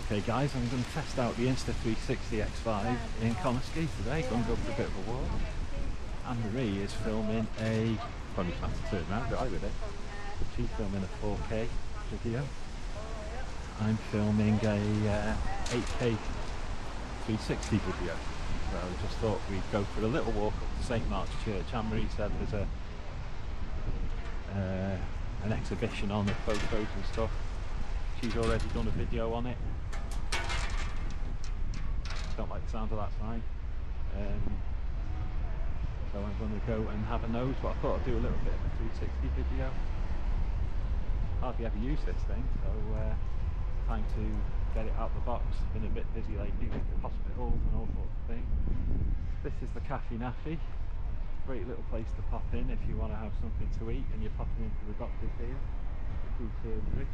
Okay guys, I'm going to test out the Insta360 X5 in Connah today. Going to go for a bit of a walk. Anne-Marie is filming a, probably trying to turn around, but I with it. She's filming a 4K video. I'm filming a 8K 360 video. So I just thought we'd go for a little walk up to St Mark's Church. Anne-Marie said there's an exhibition on the photos and stuff. She's already done a video on it. Don't like the sound of that sign. So I'm going to go and have a nose, but I thought I'd do a little bit of a 360 video. Hardly ever use this thing, so time to get it out of the box. Been a bit busy lately with the hospitals and all sorts of things. This is the Cafe Naffy. Great little place to pop in if you want to have something to eat and you're popping into the doctor's here to do surgery.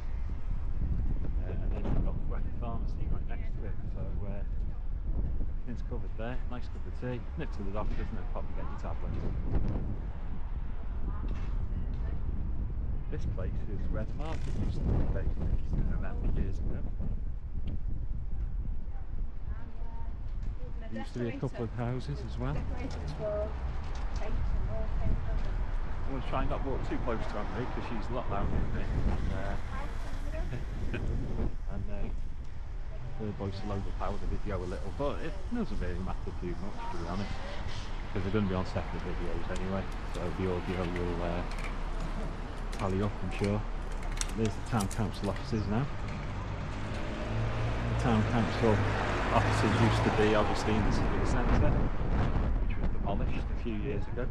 And then you've got the wet pharmacy right next to it, so everything's covered there. Nice cup of tea, nip to the doctor's and then pop and get your tablets. This place is where the market used to be based, if you can remember, years ago. There used to be a couple of houses as well. I'm going to try and not walk too close to Anne-Marie because she's a lot louder than me. And her voice will overpower the video a little, but it doesn't really matter too much, to be honest, because they're going to be on separate videos anyway, so the audio will tally up, I'm sure. There's the town council offices now. The town council offices used to be obviously in the civic centre, which was demolished a few years ago.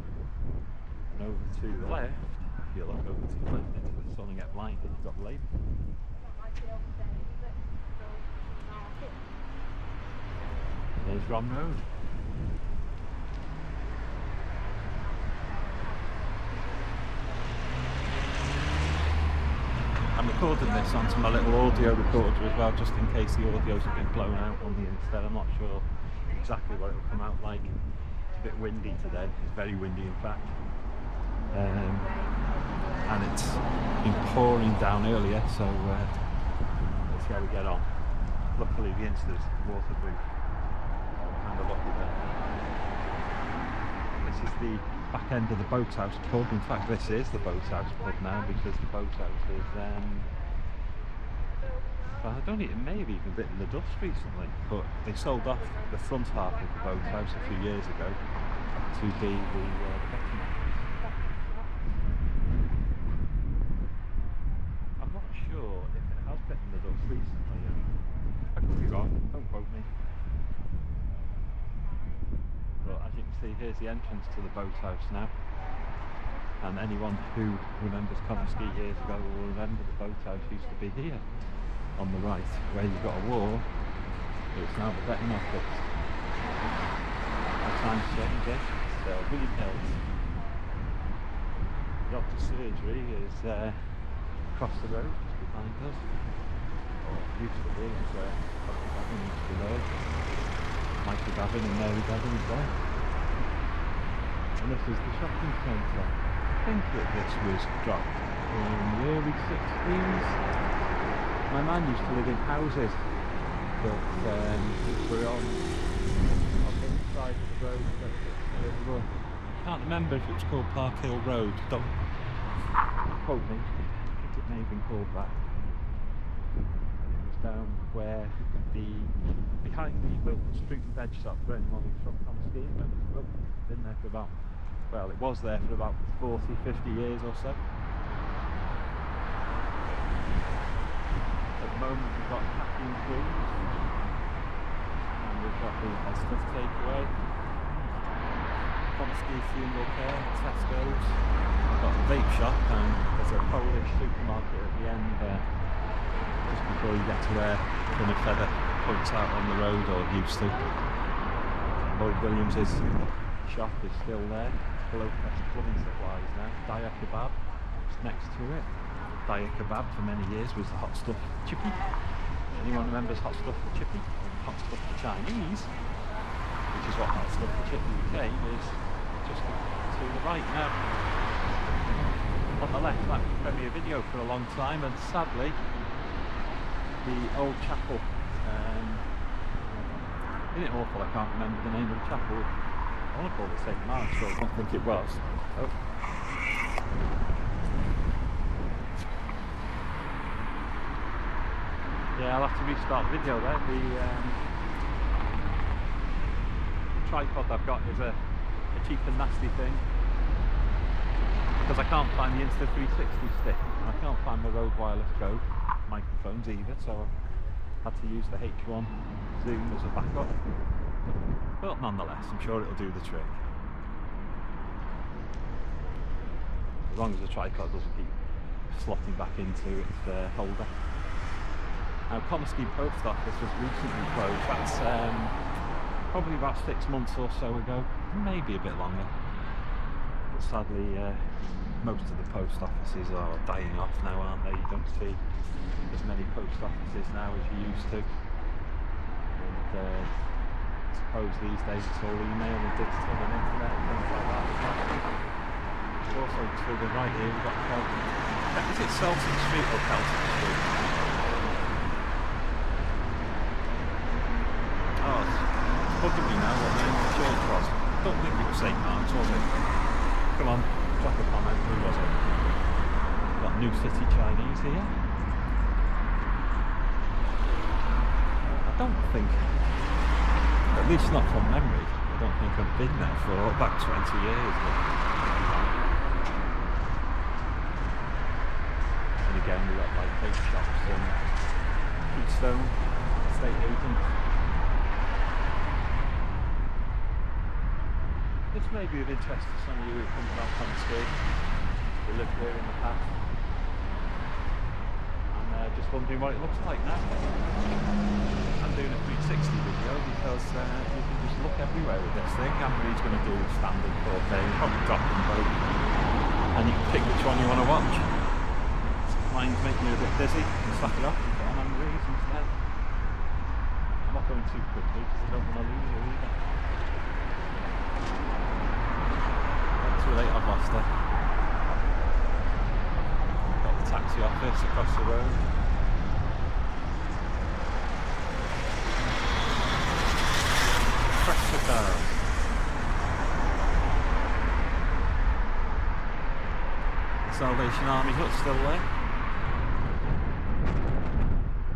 And over to the left, if you look over to the left into the sun and get blinded, you've got the Labour. There's Ron Road. I'm recording this onto my little audio recorder as well, just in case the audios have been blown out on the Insta. I'm not sure exactly what it will come out like. It's a bit windy today, it's very windy in fact. And it's been pouring down earlier, so let's see how we get on. Luckily the Insta's waterproof. Kind of lucky there. This is the back end of the Boathouse pub. In fact, this is the Boathouse pub now, because the Boathouse is well, I don't think it may have even been in the dust recently, but they sold off the front half of the Boathouse a few years ago to be the betting office. I'm not sure if it has been in the dust recently. I could be wrong, don't quote me. But as you can see, here's the entrance to the Boathouse now. And anyone who remembers Connah years ago will remember the Boathouse used to be here on the right, where you've got a wall. It's now the betting office. Our time's changing, so William Hills. The doctor's surgery is across the road, just behind us. Or it used to be, it's where Dr. Gavin used to live. Michael Gavin and Mary Gavin is there. And this is the shopping centre. I think that this was dropped in the early 60s. My man used to live in houses, but we're on the side of the road. I can't remember if it was called Park Hill Road. Don't quote me. I think it may have been called that. Down where behind the Wilton Street and Veg shop for anyone who's from Connah skiing. Well, been there for about, well, it was there for about 40, 50 years or so. At the moment we've got Quay and we've got the stuff takeaway, Connah funeral care, Tesco's. We've got the vape shop and there's a Polish supermarket at the end there. Just before you get to where Connah Feather points out on the road, or used to. Lloyd Williams's shop is still there. Below plumbing supplies now. Daya Kebab is next to it. Daya Kebab for many years was the hot stuff chippy. Anyone remembers hot stuff for chippy? Hot stuff for Chinese, which is what hot stuff for chippy became, is just to the right now. On the left, that was Premier Video for a long time, and sadly the old chapel Isn't it awful I can't remember the name of the chapel? I want to call it St. Mark's, but I don't think it was. Oh. Yeah, I'll have to restart the video there. The tripod I've got is a cheap and nasty thing, because I can't find the Insta360 stick, and I can't find my Rode Wireless Go microphones either, so I had to use the H1 Zoom as a backup. But nonetheless, I'm sure it'll do the trick. As long as the tripod doesn't keep slotting back into its holder. Now, Connah Post Office was recently closed. That's probably about 6 months or so ago, maybe a bit longer. But sadly, most of the post offices are dying off now, aren't they? You don't see as many post offices now as you used to. And I suppose these days it's all email and digital and internet and things like that as well. Also to the right here we've got is it Celtic Street or Celtic Street? Oh, it's bugging me now what the name of the church was. I don't think it was St. Mark's, was it? Come on, drop a comment, who was it? We've got New City Chinese here. I don't think, at least not from memory, I don't think I've been there for about 20 years. And again, we've got like bake shops and Keystone, estate agents. This may be of interest to some of you who come from Connah, who lived here in the past, and just wondering what it looks like now. I'm doing a 360 video because you can just look everywhere with this thing. Anne-Marie's going to do standard 4K, probably drop them both, and you can pick which one you want to watch. Mine's making me a bit dizzy, and slap it off and put on Anne-Marie's instead. I'm not going too quickly because I don't want to lose her either. Too late, I've lost her. Got the taxi office across the road. Fresh cigars. The Salvation Army hut's still there.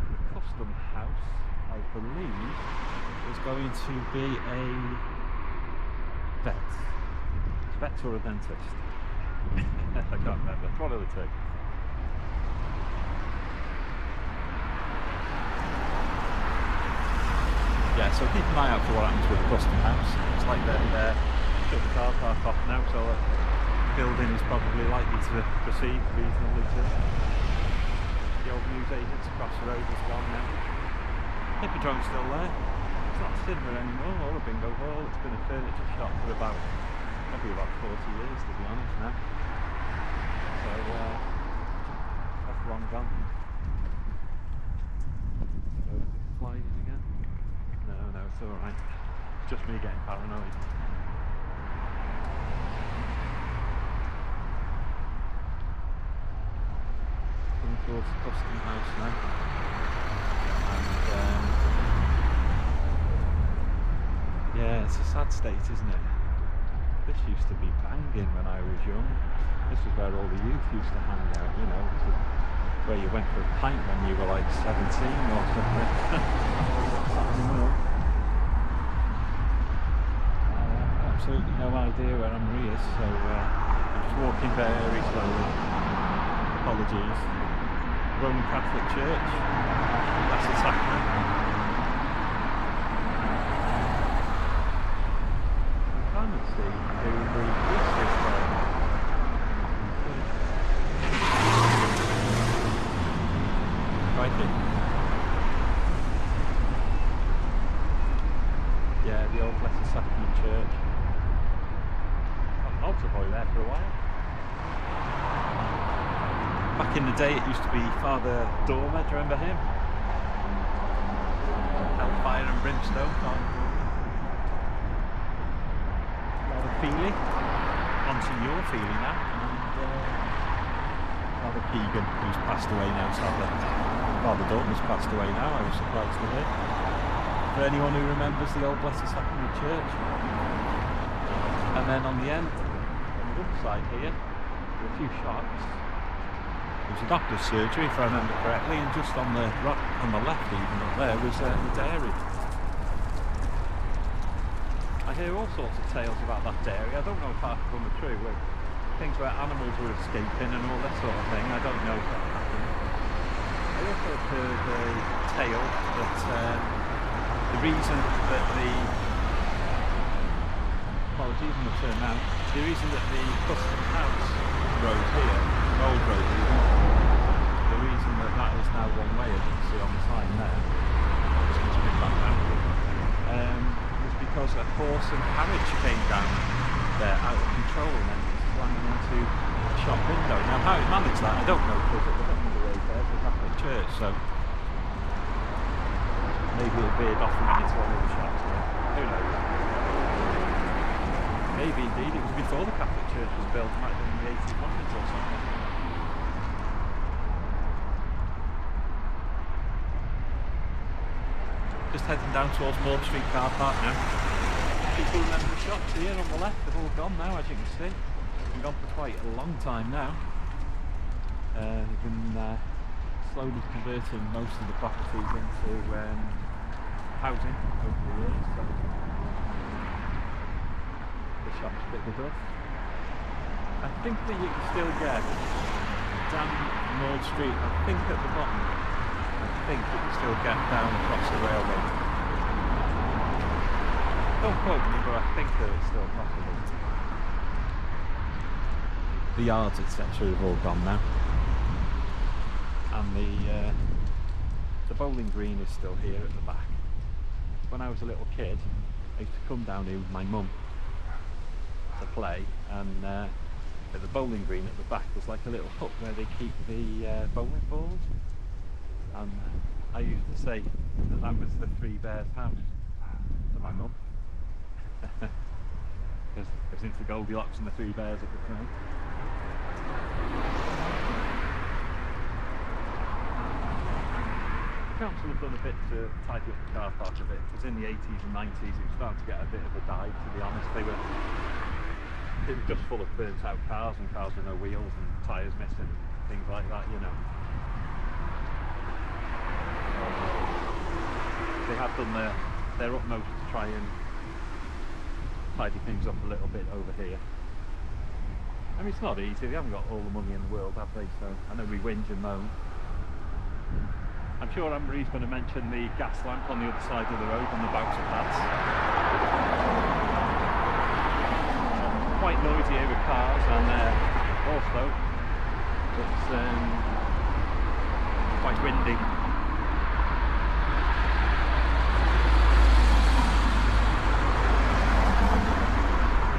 The custom house, I believe, is going to be a vet. Vet or a dentist? I can't remember. One of the two. Yeah, so keep an eye out for what happens with the custom house. It's like they're shut the car park off now, so the building is probably likely to proceed reasonably soon. The old newsagents across the road is gone now. Hippodrome's still there. It's not a cinema anymore or a bingo hall. It's been a furniture shop for probably about 40 years, to be honest now. So that's long gone. So is it sliding again? No, it's alright. It's just me getting paranoid. Coming towards the custom house now. And yeah, it's a sad state, isn't it? This used to be banging when I was young. This is where all the youth used to hang out, you know. This is where you went for a pint when you were like 17 or something. Absolutely no idea where Anne-Marie is, so I'm just walking very slowly. Apologies. Roman Catholic Church. That's the sacrament. Yeah, the old Blessed Sacrament Church. Got an altar boy there for a while. Back in the day it used to be Father Dormer, do you remember him? Hellfire and Brimstone. Father Feely. Monsignor Feely now. And Father Keegan, who's passed away now sadly. Father Dalton's passed away now, I was surprised to hear. For anyone who remembers the old Blessed Sacrament Church. And then on the end, on the other side here, there are a few shops. There was a doctor's surgery, if I remember correctly, and just on the left, even up there, was the dairy. I hear all sorts of tales about that dairy. I don't know if half of them are true. Things where animals were escaping and all that sort of thing. I don't know if that happened. I also heard a tale that the reason that apologies on the turn now, the reason that the Custom House road here, the old road even, the reason that that is now one way, as you can see on the sign there, just going to spin back down, was because a horse and carriage came down there out of control and then slamming into a shop window. Now how it managed that, I don't know, because at the bottom of the road there's a Catholic church, so maybe it veered off and went into one of the shops there. Who knows? Maybe indeed it was before the Catholic Church was built, it might have been in the 1800s or something. Just heading down towards Moore Street car park now. People remember the shops here on the left, they've all gone now, as you can see. They've been gone for quite a long time now. They've been slowly converting most of the properties into housing over the years. So the shop's a bit of a duff. I think that you can still get down Moore Street, I think at the bottom, I think you can still get down across the railway. Don't quote me, but I think that it's still possible. The yards, etc. have all gone now. And the bowling green is still here at the back. When I was a little kid, I used to come down here with my mum to play, and at the bowling green at the back was like a little hut where they keep the bowling balls. And I used to say that that was the Three Bears house to my mum. Because I was into Goldilocks and the Three Bears at the time. The council have done a bit to tidy up the car park a bit, because in the 80s and 90s it was starting to get a bit of a dive, to be honest. It was just full of burnt out cars and cars with no wheels and tyres missing, things like that, you know. They have done their utmost to try and tidy things up a little bit over here. I mean, it's not easy, they haven't got all the money in the world, have they? So I know we whinge and moan. I'm sure Anne-Marie's going to mention the gas lamp on the other side of the road on the bouncer paths. Quite noisy here with cars, and also it's quite windy.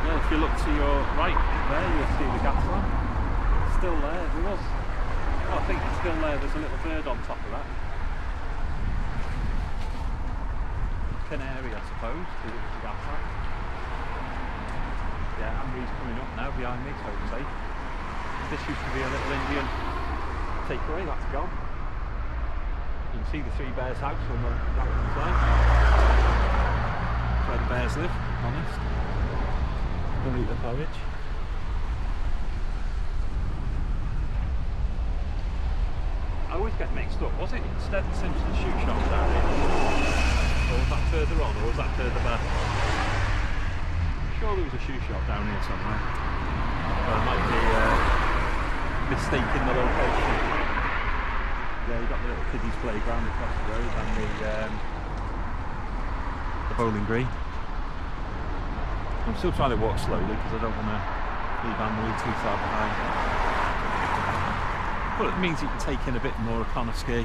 Yeah, if you look to your right there, you'll see the gas lamp. It's still there. There was, I think it's still there. There's a little bird on top of that. Canary, I suppose, because it was a gas lamp. Yeah, Anne-Marie's coming up now behind me, so to say. This used to be a little Indian takeaway, that's gone. You can see the Three Bears house on the right-hand side. That's where the bears live, honest. They'll eat the porridge. I always get mixed up. Was it Stead and Simpson's shoe shop down here? Or was that further on, or was that further back? I'm sure there was a shoe shop down here somewhere. Or it might be mistaking the location. Yeah, you've got the little kiddies playground across the road and the bowling green. I'm still trying to walk slowly because I don't want to leave Anne-Marie too far behind. But it means you can take in a bit more of Connah ski.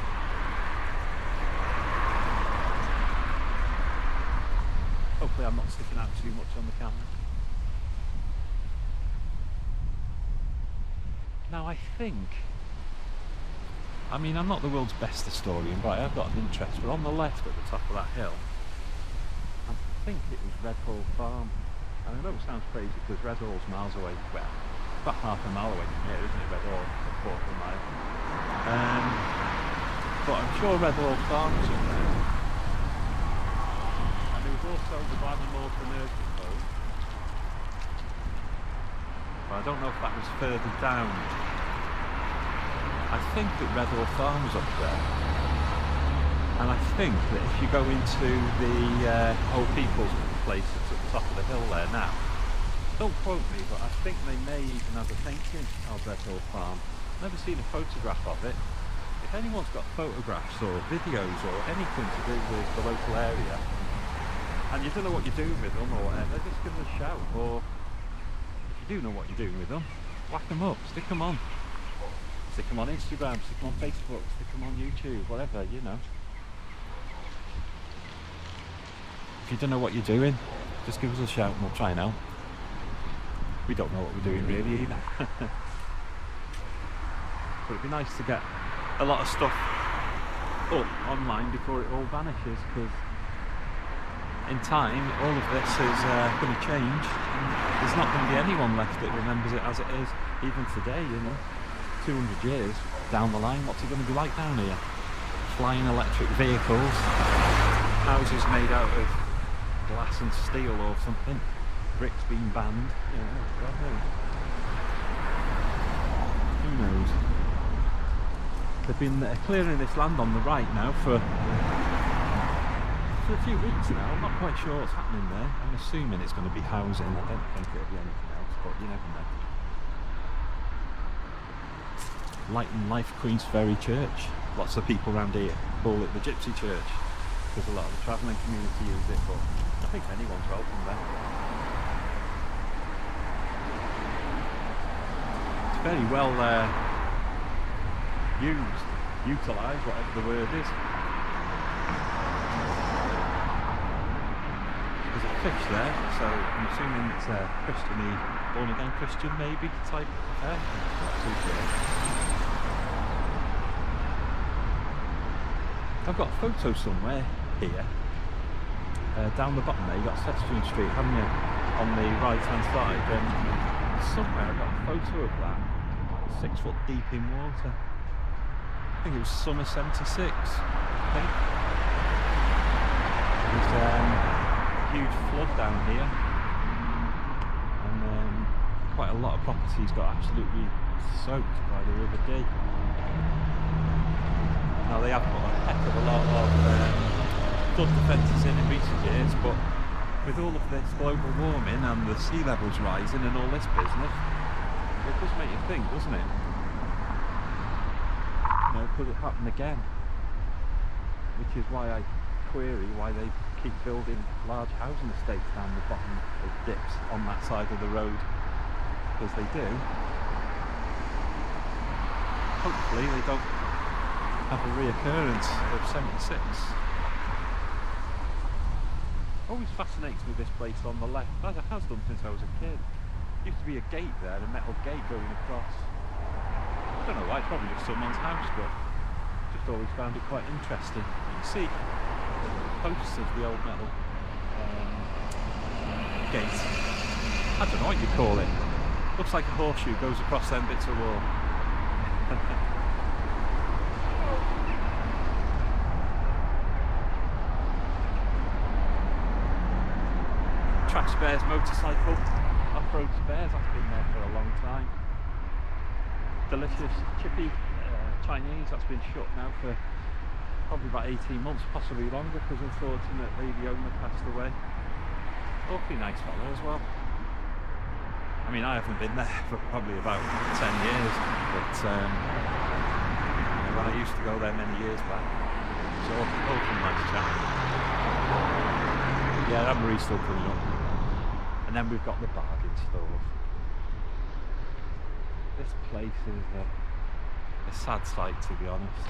Hopefully I'm not sticking out too much on the camera. Now I mean I'm not the world's best historian, but I have got an interest. But on the left at the top of that hill, I think it was Red Hall Farm. And I know it sounds crazy because Red Hall's miles away, well, about half a mile away from here, isn't it, Red Hall? A quarter of a mile. But I'm sure Redlaw Farms up there. And there was also the Gladdenmore Nursing Home. But I don't know if that was further down. I think that Redlaw Farms up there. And I think that if you go into the old people's place that's at the top of the hill there now, don't quote me, but I think they may even have a painting of Redlaw Farm. Never seen a photograph of it. If anyone's got photographs or videos or anything to do with the local area, and you don't know what you're doing with them or whatever, just give them a shout. Or if you do know what you're doing with them, whack them up, stick them on. Stick them on Instagram, stick them on Facebook, stick them on YouTube, whatever, you know. If you don't know what you're doing, just give us a shout and we'll try and help. We don't know what we're doing really either. But it'd be nice to get a lot of stuff up online before it all vanishes, because in time all of this is going to change and there's not going to be anyone left that remembers it as it is even today, you know. 200 years down the line, what's it going to be like down here? Flying electric vehicles, houses made out of glass and steel or something, bricks being banned, you know, God knows. Who knows? They've been clearing this land on the right now for a few weeks now. I'm not quite sure what's happening there. I'm assuming it's going to be housing. I don't think it'll be anything else, but you never know. Light and Life Queensferry Church. Lots of people around here call it the Gypsy Church because a lot of the travelling community use it, but I think anyone's welcome there. It's very well utilised, whatever the word is. There's a fish there, so I'm assuming it's a Christian-y, born-again Christian maybe type affair. Not too sure. I've got a photo somewhere here. Down the bottom there, you've got Session Street, haven't you? On the right hand side. And somewhere I've got a photo of that. 6 foot deep in water. I think it was summer '76, I think. There's a huge flood down here. And quite a lot of properties got absolutely soaked by the River Dee. Now they have put a heck of a lot of flood defences in recent years, but with all of this global warming and the sea levels rising and all this business, it does make you think, doesn't it? You know, could it happen again? Which is why I query why they keep building large housing estates down the bottom of dips on that side of the road, because they do. Hopefully they don't have a reoccurrence of '76. Always fascinates me this place on the left, as it has done since I was a kid. Used to be a gate there, a metal gate going across. I don't know why, it's probably just someone's house, but just always found it quite interesting. You can see posts of the old metal gate. I don't know what you call it. Looks like a horseshoe goes across them bits of wall. Track Spares motorcycle, off-road spares, that's been there for a long time. Delicious chippy Chinese, that's been shut now for probably about 18 months, possibly longer, because unfortunately the owner passed away. Awfully nice fellow as well. I mean, I haven't been there for probably about 10 years, but when I used to go there many years back, so awfully nice chap. Yeah, Anne-Marie's still coming up. And then we've got the bargain stores. This place is a sad sight, to be honest.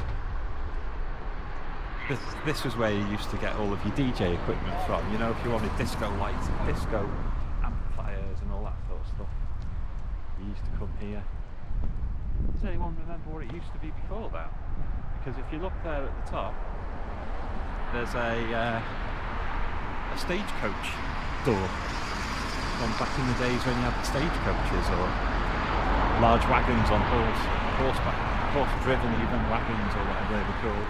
This was where you used to get all of your DJ equipment from, you know, if you wanted disco lights and disco amplifiers and all that sort of stuff. You used to come here. Does anyone remember what it used to be before that? Because if you look there at the top, there's a stagecoach door. From back in the days when you had stagecoaches or large wagons on horseback. horse-driven even wagons or whatever they were called.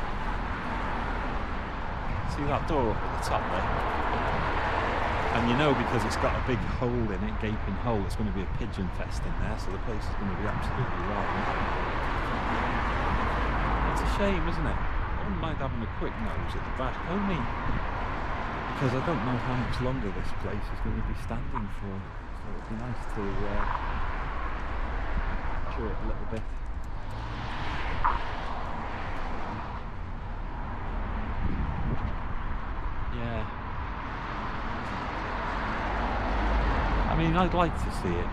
See that door at the top there? And you know, because it's got a big hole in it, gaping hole, it's going to be a pigeon fest in there, so the place is going to be absolutely rotten. It's a shame, isn't it? I wouldn't mind having a quick nose at the back, only because I don't know how much longer this place is going to be standing for. So it'd be nice to tour it a little bit. Yeah. I mean, I'd like to see it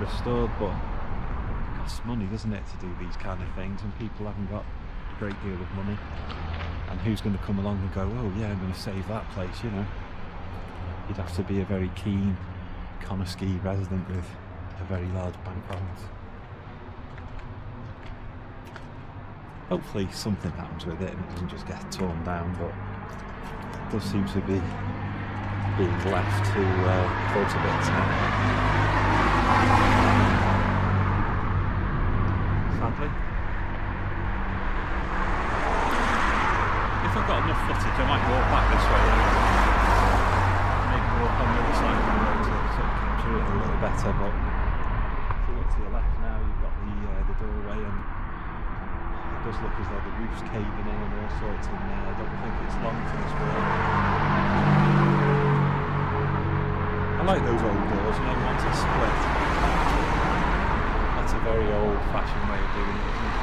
restored, but it costs money, doesn't it, to do these kind of things, and people haven't got a great deal of money. And who's going to come along and go, oh yeah, I'm going to save that place, you know? You'd have to be a very keen Connah resident with a very large bank balance. Hopefully something happens with it and it doesn't just get torn down, but it does seem to be being left to fall to bits now. Sadly. If I've got enough footage, I might walk back this way and maybe walk on the other side of the road to sort of capture it a little better, but if you look to your left now, you've got the doorway, and it does look as though the roof's caving in and all sorts in there. I don't think it's long for this world. I like those old doors, you know, the ones that split. That's a very old-fashioned way of doing it, isn't it?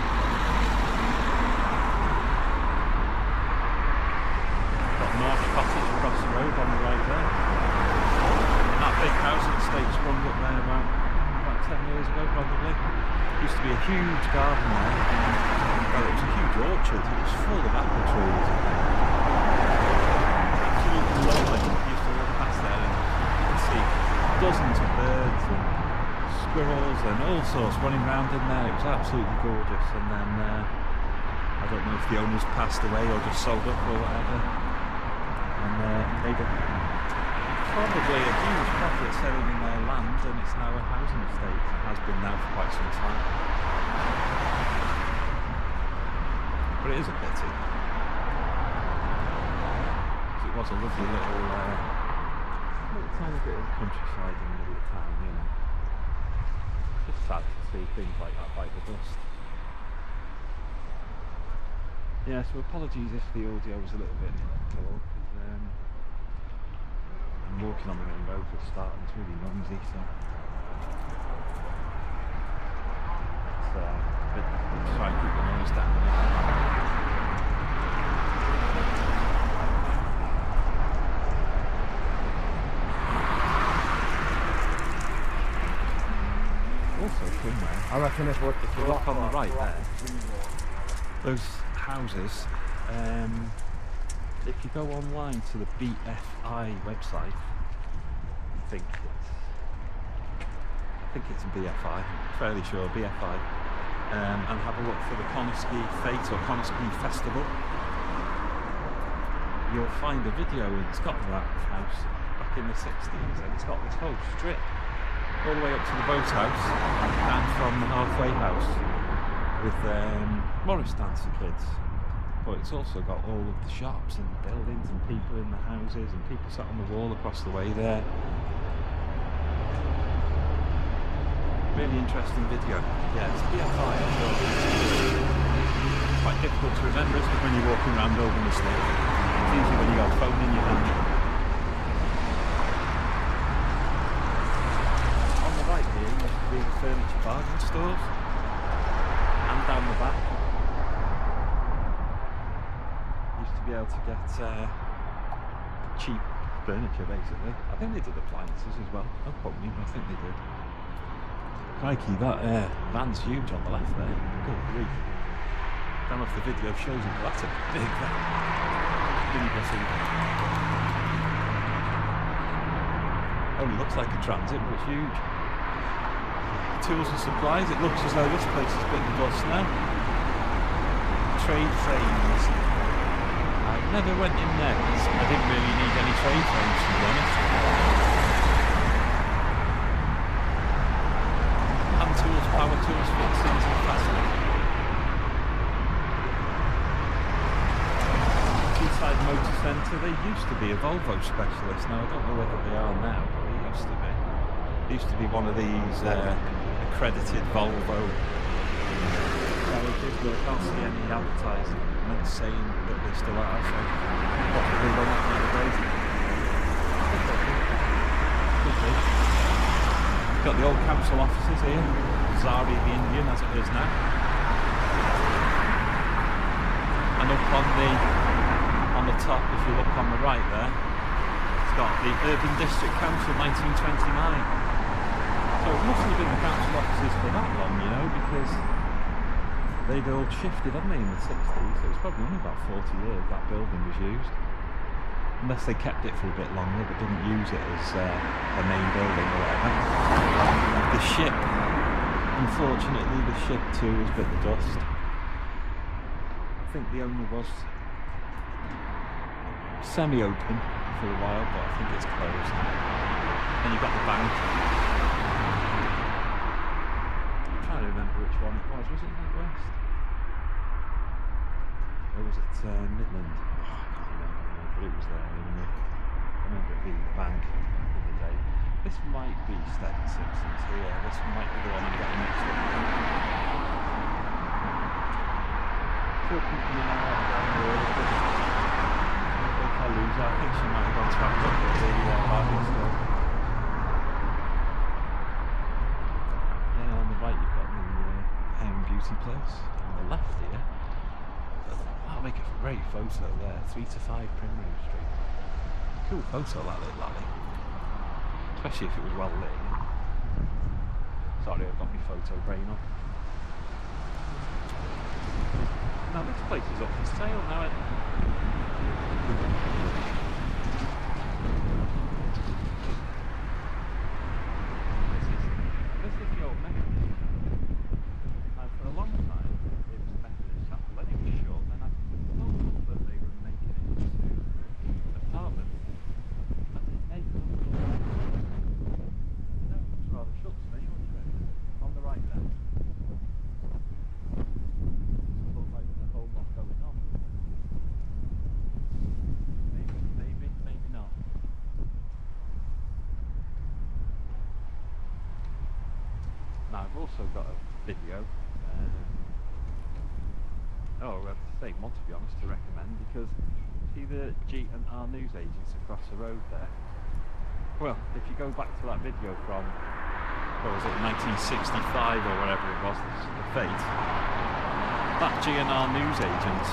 Got Marsh Cottage across the road on the right there. And that big housing estate sprung up there about 10 years ago, probably. Used to be a huge garden there. Well, it was a huge orchard. It was full of apple trees. Absolutely lovely. You used to walk past there and you could see dozens of birds and squirrels and all sorts running around in there. It was absolutely gorgeous. And then I don't know if the owners passed away or just sold up or whatever, and made probably a huge profit selling in their land, and it's now a housing estate. It has been now for quite some time. But it is a pity. It was a lovely little tiny bit of countryside in the middle of town, you know. It's just sad to see things like that bite the dust. Yeah, so apologies if the audio was a little bit poor, because I'm walking on the main road for a start and it's really noisy, so let's try and keep the noise down a little. Also somewhere, I reckon it's worth if you look on the right there, those houses, if you go online to the BFI website, I think it's a BFI, I'm fairly sure, BFI, and have a look for the Connah Fete or Connah Festival, you'll find a video, and it's got that house back in the 60s, and it's got this whole strip all the way up to the boathouse and from the halfway house with Morris dance for kids. But it's also got all of the shops and buildings and people in the houses and people sat on the wall across the way there. Really interesting video. Yeah, it's BFI. It's quite difficult to remember, isn't it, when you're walking around Oldham Estate? It's easy when you've got a phone in your hand. The furniture bargain stores, and down the back used to be able to get cheap furniture, basically. I think they did appliances as well. Don't quote me, but I think they did. Crikey, that van's huge on the left there. Good grief. Don't know if the video shows it, but that's a big van. Only looks like a transit, but it's huge. Tools and supplies, it looks as though this place has been the bust now. Trade frames. I never went in there because I didn't really need any trade frames, to be honest. Hand tools, power tools, fixings and fasteners. Outside Motor Centre, they used to be a Volvo specialist. Now I don't know whether they are now, but they used to be. They used to be one of these accredited Volvo garages, but I can't see any advertisements saying that they still are, so possibly they're not nowadays. Could be. Got the old council offices here, Zari the Indian as it is now. And up on the top, if you look on the right there, it's got the Urban District Council 1929. So it must have been the council offices for that long, you know, because they'd all shifted, hadn't they, in the 60s, so it's probably only about 40 years that building was used. Unless they kept it for a bit longer but didn't use it as a main building or whatever. The ship, unfortunately, the ship too has bit the dust. I think the owner was semi-open for a while, but I think it's closed. Then you've got the bank. I'm trying to remember which one it was. Was it NatWest? Or was it Midland? Oh, I can't remember now, but it was there anyway. I remember it being the bank back in the day. This might be Steady Simpsons here. This might be the one I'm getting mixed up with. Still keeping an eye out down the road. If I lose her, I think she might have gone to have a look at the Barbie store. Yeah, on the right you've got the hair and beauty place. On the left here, that'll make a great photo there. 3 to 5 Primrose Street. Cool photo that little alley. Especially if it was well lit. Sorry, I've got my photo brain on. Now this place is up for sale now. This is the old Methodist. And for a long time it was Methodist chapel. Then it was short. Then I was told that they were making it into apartments. And they made them. No, it was rather short to me, wasn't it? On the right there. Looked like there's a whole lot going on, doesn't it? Maybe not. Now I've also got a video. Say one to be honest to recommend, because see the G&R news agents across the road there. Well, if you go back to that video from, what was it, 1965 or whatever it was, the Fate, that G&R news agent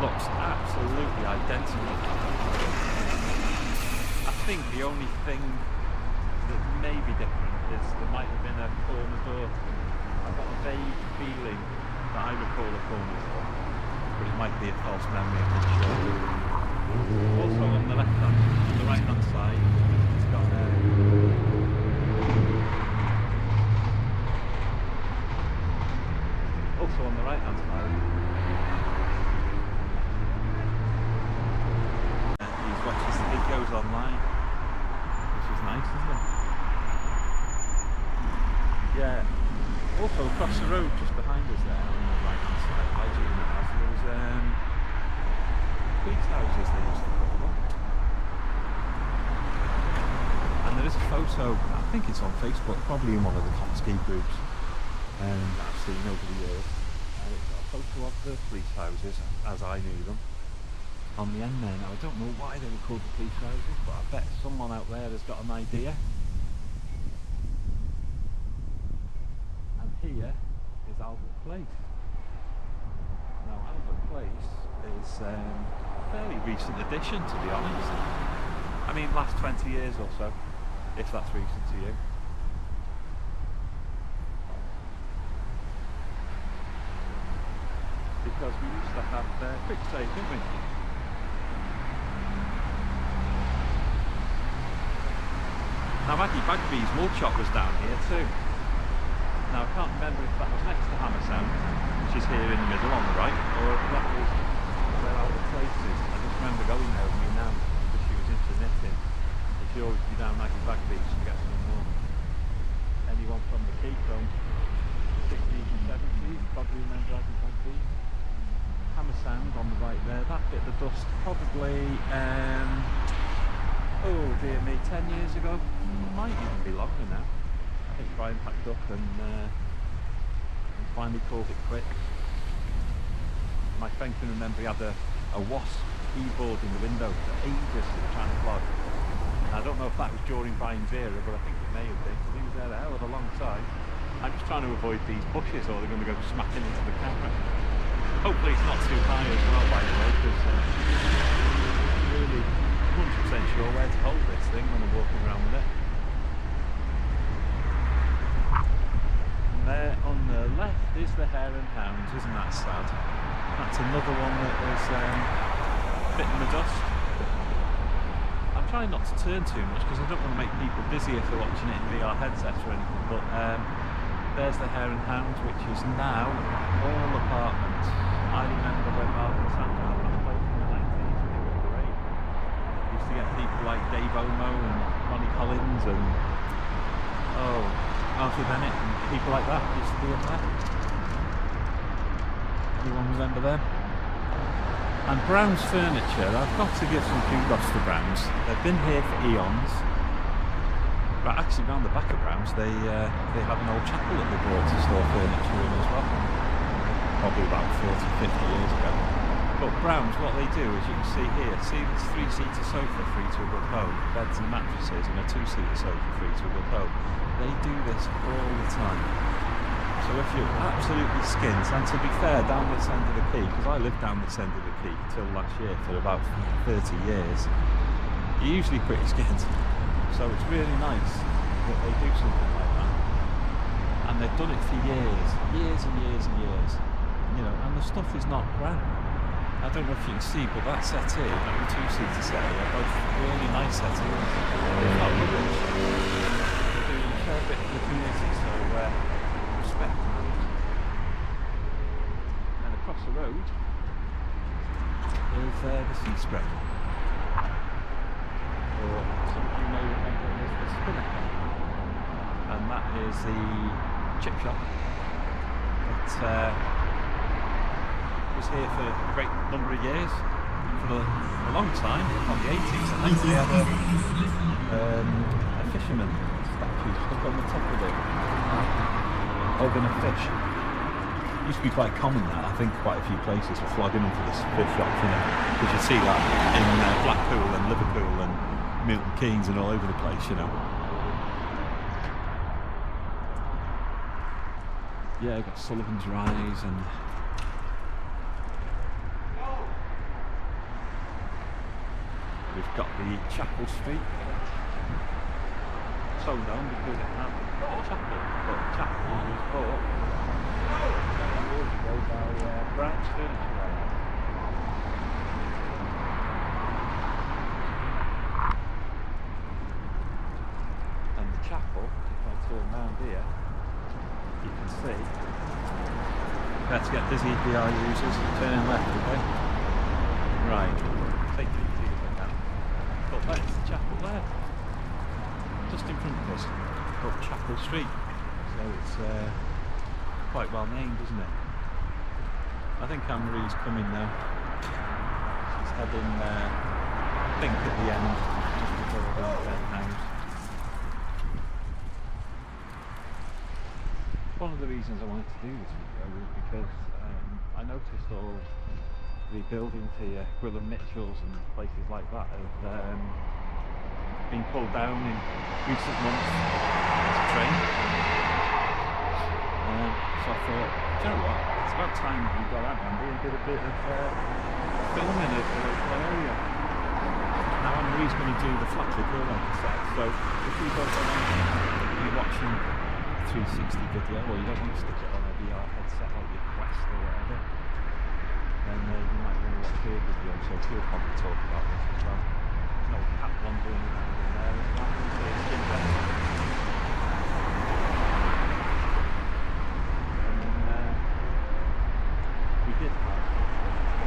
looks absolutely identical. I think the only thing that may be different is there might have been a corner door. I've got a vague feeling that I recall a corner door, but it might be a false memory, I'm not sure. Also on the right hand side, it's got also on the right hand side, he's watching the videos online, which is nice, isn't it? Yeah. Also across the road, just behind us there, on the right hand side, by Junior House, there was police houses they used to call them. And there is a photo, I think it's on Facebook, probably in one of the Ski groups that I've seen over the years. And it's got a photo of the police houses, as I knew them, on the end there. Now I don't know why they were called the police houses, but I bet someone out there has got an idea. Here is Albert Place. Now Albert Place is a fairly recent addition, to be honest. I mean last 20 years or so, if that's recent to you. Because we used to have quick save, didn't we? Now Aggie Bagby's wool shop was down here too. Now I can't remember if that was next to Hammer Sound, which is here in the middle on the right, or if that was where Albert Place is. I just remember going there with me now because she was into knitting. And she always be down Aggie Bagby's to get some more. Anyone from the Quay from the 60s and 70s probably remember Aggie Bagby's. Hammer Sound on the right there, that bit, the dust probably, oh dear me, 10 years ago, might even be longer now. I think Brian packed up and finally called it quits. My friend can remember he had a wasp keyboard in the window for ages he was trying to flog. I don't know if that was during Brian's era, but I think it may have been, because he was there a hell of a long time. I'm just trying to avoid these bushes or they're going to go smacking into the camera. Hopefully it's not too high as well, by the way, because I'm really 100% sure where to hold this thing when I'm walking around with it. And there on the left is the Hare and Hounds, isn't that sad? That's another one that was bitten the dust. I'm trying not to turn too much because I don't want to make people dizzy if they're watching it in VR headsets or anything, but there's the Hare and Hounds, which is now all apartments. I remember when Mark and Sandra had that place in the 90s, it was great. Used to get people like Dave Omo and Ronnie Collins and Arthur Bennett and people like that used to be in there. Anyone remember them? And Brown's Furniture, I've got to give some kudos to Brown's. They've been here for eons. But actually round the back of Brown's they have an old chapel that they bought to store furniture in as well. Probably about 40, 50 years ago. But Brown's, what they do, as you can see here, see this 3-seater sofa free to a good home, beds and mattresses, and a 2-seater sofa free to a good home. They do this all the time. So if you're absolutely skint, and to be fair, down this end of the quay, because I lived down this end of the quay till last year for about 30 years, you're usually pretty skint. So it's really nice that they do something like that. And they've done it for years and years and years. You know, and the stuff is not crap. I don't know if you can see, but that settee and the 2-seater settee are both really nice settees. They're not rubbish. They're doing a fair bit for the community, so respect to them. And across the road is the sea spread. Or some of you may remember it as the Spinner. And that is the chip shop. It was here for a great number of years, for a long time, from the 80s. I think they had a fisherman statue stuck on the top of it, holding a fish. It used to be quite common that, I think quite a few places were flogging them for the fish shops, you know, because you see that in Blackpool and Liverpool and Milton Keynes and all over the place, you know. Yeah, got Sullivan's Rise and we've got the Chapel Street, so known because it had a chapel, but the chapel was bought years ago by Brown's Furniture. And the chapel, if I turn around here, you can see, let's get dizzy VR users, turning left, okay? Right, take it easy if I can. But that's the chapel there, just in front of us, called Chapel Street. So it's quite well named, isn't it? I think Anne-Marie's coming now. She's heading, I think at the end, just before we're going to the house. One of the reasons I wanted to do this video was because I noticed all the buildings here, Gwilym Mitchell's and places like that, have been pulled down in recent months to train. So I thought, do you know what, it's about time we got out Andy and did a bit of filming of the local area. Now Anne-Marie's going to do the Flatley Girl on the set, so if you guys are watching 360 video, or you don't want to stick it on a VR headset like your Quest or whatever, then you might want to watch her video, so she'll probably talk about this as well. No cat wandering around in there as well. And then we did have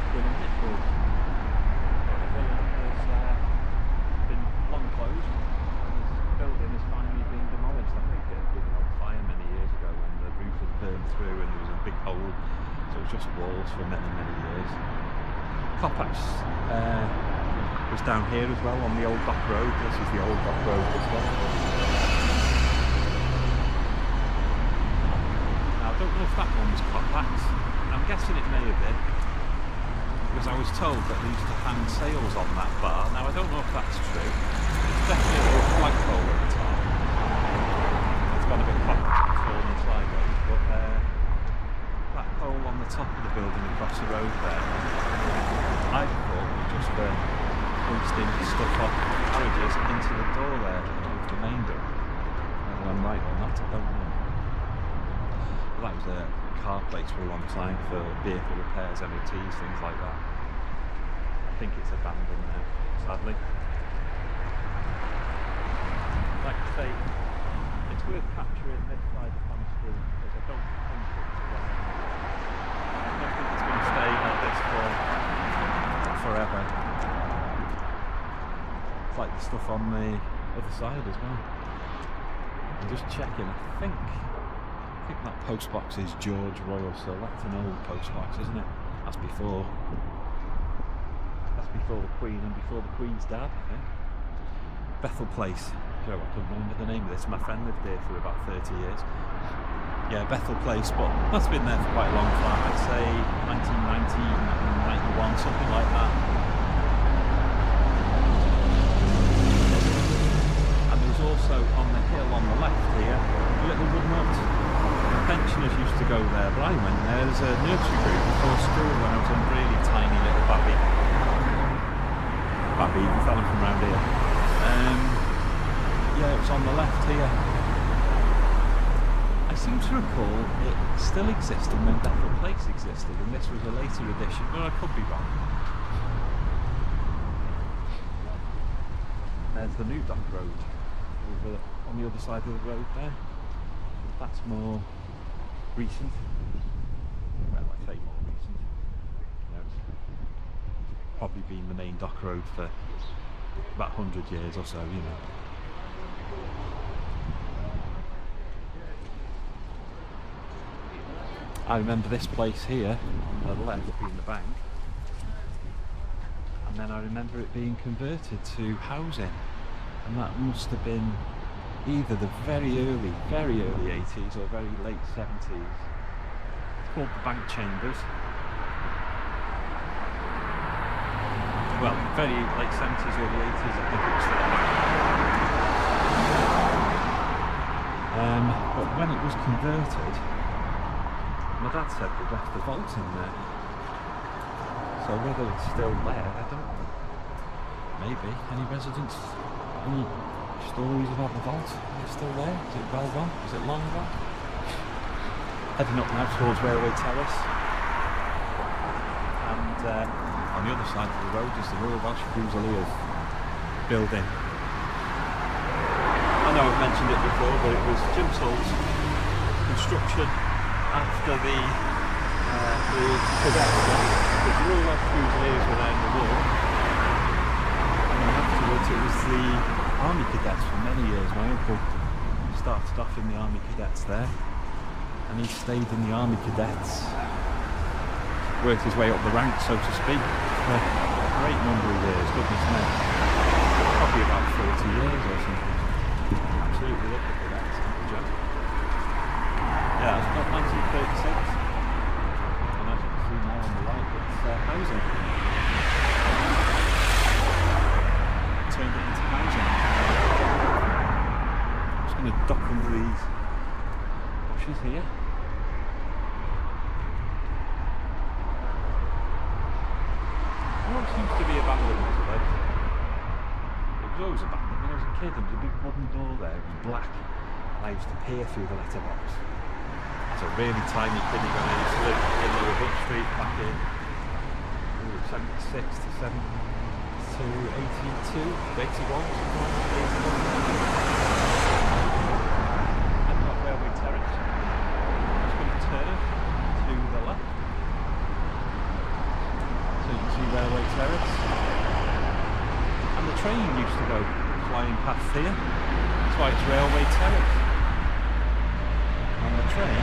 Gwilym Mitchell's. The villa has been long closed, and this building has finally been demolished. I think it had been on fire many years ago when the roof had burned through and there was a big hole, so it was just walls for many, many years. Coppax was down here as well on the old dock road. This is the old dock road as well. Now I don't know if that one was Coppax. I'm guessing it may have been, because I was told that they used to hang sails on that bar. Now I don't know if that's true. It's definitely a little flagpole at the top. It's gone a bit fallen sideways, but that pole on the top of the building across the road there, I thought was just for hoisting stuff off carriages into the door there of the main door. Whether I'm right or not, I don't know. But that was a car place for a long time for vehicle repairs, MOTs, things like that. I think it's abandoned now, sadly. Like I say, it's worth capturing this side of on screen because I don't think it's I don't think it's going to stay like this for forever. It's like the stuff on the other side as well. I'm just checking, I think that post box is George Royal, so that's an old post box, isn't it? That's before the Queen and before the Queen's dad, I think. Bethel Place. I can remember the name of this. My friend lived there for about 30 years. Yeah, Bethel Place, but that's been there for quite a long time. I'd say 1990, 1991, something like that. And there was also on the hill on the left here, a little wooden hut. Pensioners used to go there, but I went there as a nursery group before school when I was a really tiny little babby. Babby, the fella from around here. Yeah, it was on the left here. I seem to recall it still existed when Bethel Place existed, and this was a later edition, but I could be wrong. There's the new dock road over on the other side of the road there. That's more recent. Well, I say more recent. You know, it's probably been the main dock road for about 100 years or so, you know. I remember this place here on the left being the bank, and then I remember it being converted to housing, and that must have been either the very early 80s or very late 70s. It's called the Bank Chambers. Well, very late 70s, early 80s, I think it was for the bank. But when it was converted, my dad said they left the vault in there. So whether it's still there, I don't know. Maybe. Any residents? Any stories about the vault? Is it still there? Is it well gone? Is it long gone? Heading up now towards Railway Terrace. And on the other side of the road is the Royal Welsh Fusiliers building. I know I've mentioned it before, but it was Jim Tull's construction after the cadets. The Royal Welsh Fusiliers were there in the war, and then afterwards it was the Army Cadets for many years. My uncle started off in the Army Cadets there, and he stayed in the Army Cadets, worked his way up the ranks, so to speak, for a great number of years, goodness me. Probably about 40 years or something. Absolutely love the cadets, Joe. Yeah, it was about 1936, and as you can see now on the right, it's housing. Turned it into housing. I'm just going to duck under these bushes here. What seems to be abandoned, this place? It was always abandoned. When I was a kid, there was a big wooden door there, it was black, and I used to peer through the letterbox. As a really tiny kiddie when I used to live in Lower Hook Street back in 76 to 82, 81, and got Railway Terrace. I'm just going to turn to the left. So you can see Railway Terrace. And the train used to go flying past here. That's why it's Railway Terrace. And the train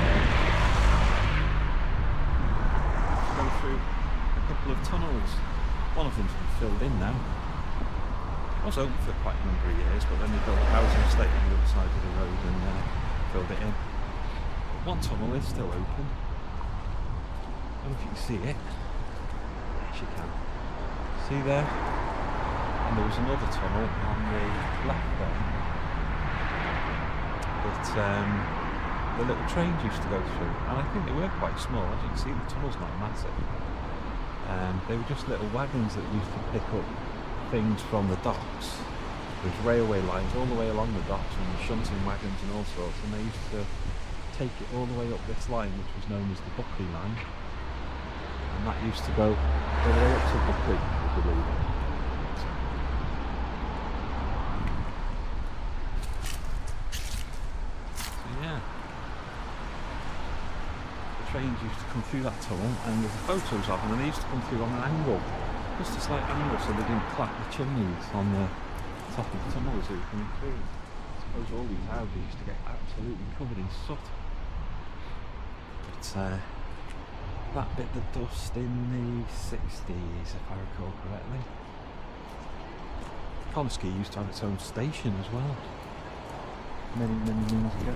go through a couple of tunnels One of them's been filled in now. It was open for quite a number of years, but then they built a housing estate on the other side of the road and filled it in. But one tunnel is still open. I don't know if you can see it. Yes, you can. See there? And there was another tunnel on the left there that the little trains used to go through. And I think they were quite small. As you can see, the tunnel's not massive. They were just little wagons that used to pick up things from the docks. There's railway lines all the way along the docks and shunting wagons and all sorts, and they used to take it all the way up this line, which was known as the Buckley line, and that used to go all the way up to Buckley, I believe. So yeah, the trains used to come through that tunnel, and there's photos of them, and they used to come through on an angle. Just a slight angle so they didn't clap the chimneys on the top of the tunnel as they were coming through. I suppose all these houses used to get absolutely covered in soot. But that bit that dust in the 60s, if I recall correctly. Connah used to have its own station as well, many moons ago.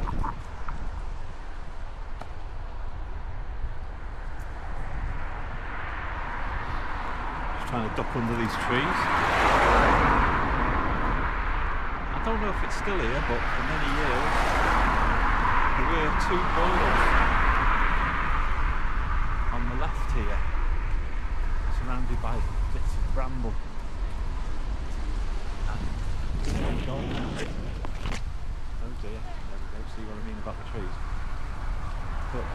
Trying to duck under these trees. I don't know if it's still here, but for many years there were two boilers on the left here, surrounded by bits of bramble. Oh dear, there we go, see what I mean about the trees. But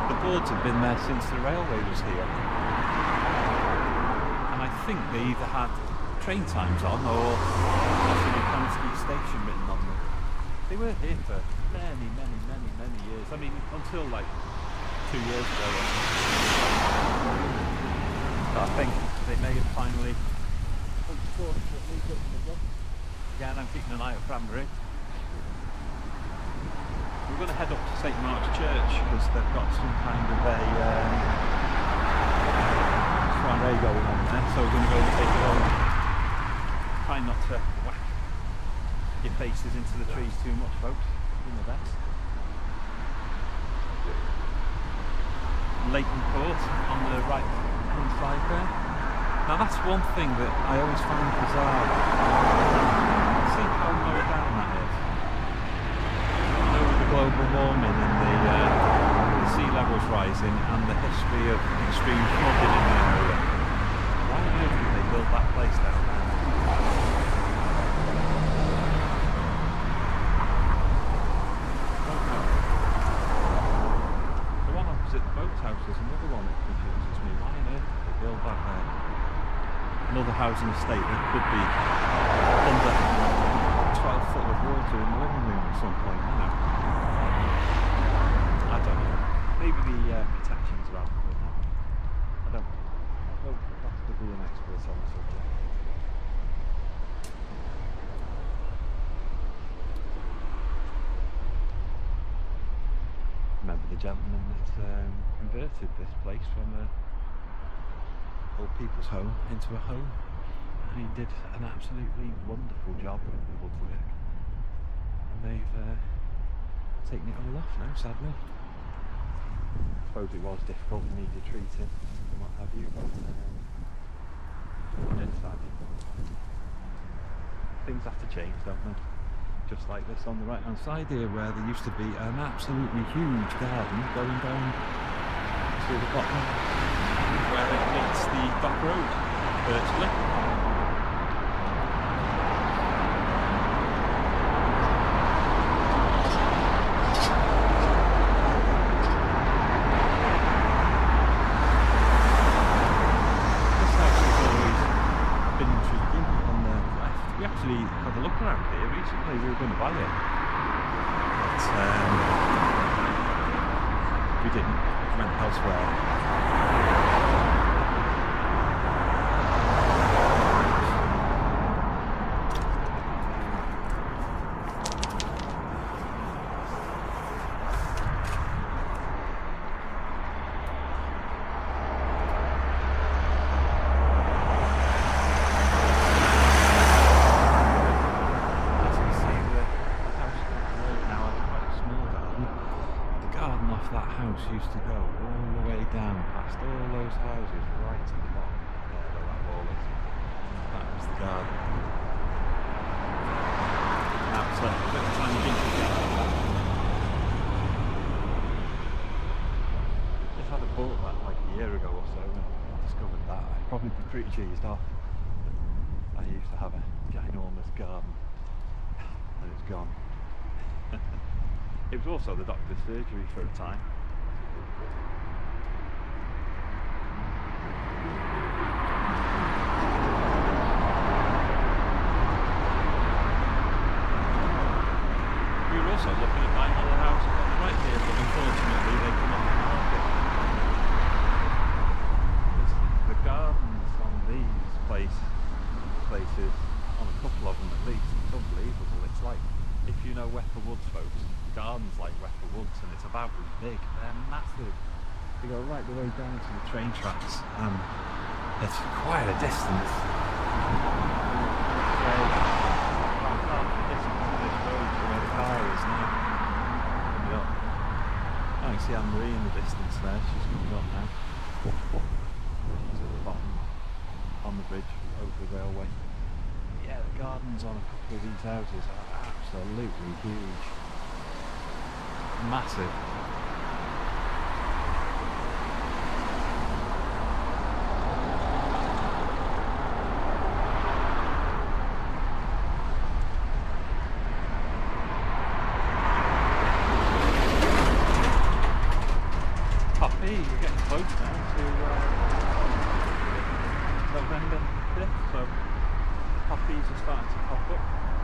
the boards have been there since the railway was here. I think they either had train times on or possibly Connah station written on them. They were here for many years. I mean, until like 2 years ago. So I think they may have finally, unfortunately, gotten the job. Again, I'm keeping an eye out for Amber. We're going to head up to St Mark's Church because they've got some kind of a soiree going on there, so we're going to go and take it home. Try not to whack your faces into the trees too much, folks. Doing the best. Leighton Court on the right hand side there. Now that's one thing that I always find bizarre. See how low down that is. You know, with the global warming and the sea levels rising and the history of extreme flooding in the area. Why on earth did they build that place down there? The one opposite the boathouse is another one that confuses me. Why on earth did they build that there? Another housing estate that could be under 12 foot of water in the living room at some point, you know. I don't know. Maybe the protections are adequate now. I don't have to be an expert on the subject. Remember the gentleman that converted this place from a old people's home into a home, and he did an absolutely wonderful job with the woodwork, and they've taken it all off now, sadly. I suppose it was difficult and needed treating and what have you, but it's sad. Things have to change, don't they? Just like this on the right hand side here, where there used to be an absolutely huge garden going down to the bottom where it meets the dock road virtually. This house has always been intriguing on the left. We actually had a look around here recently, we were going to buy it, but we didn't, we went elsewhere. house used to go all the way down past all those houses right to the bottom there where that wall is. That was the garden. That's a bit of tangent again. If I'd have bought that like a year ago or so and discovered that, I'd probably be pretty cheesed off. I used to have a ginormous garden and it's gone. It was also the doctor's surgery for a time. We were also looking at buying another house right here, but unfortunately they come on the market. The gardens on these places, on a couple of them at least, it's unbelievable. It's like, if you know Wepper Woods, folks, gardens like Wepper Woods, and it's about as big. They're massive. They go right the way down to the train tracks, and it's quite a distance. About half the distance of this road to where the car is now. Coming up. I can see Anne-Marie in the distance there. She's coming up now. She's at the bottom on the bridge over the railway. Yeah, the gardens on a couple of these houses are absolutely huge. Massive. Poppy, you're getting close now to November 5th, so poppies are starting to pop up.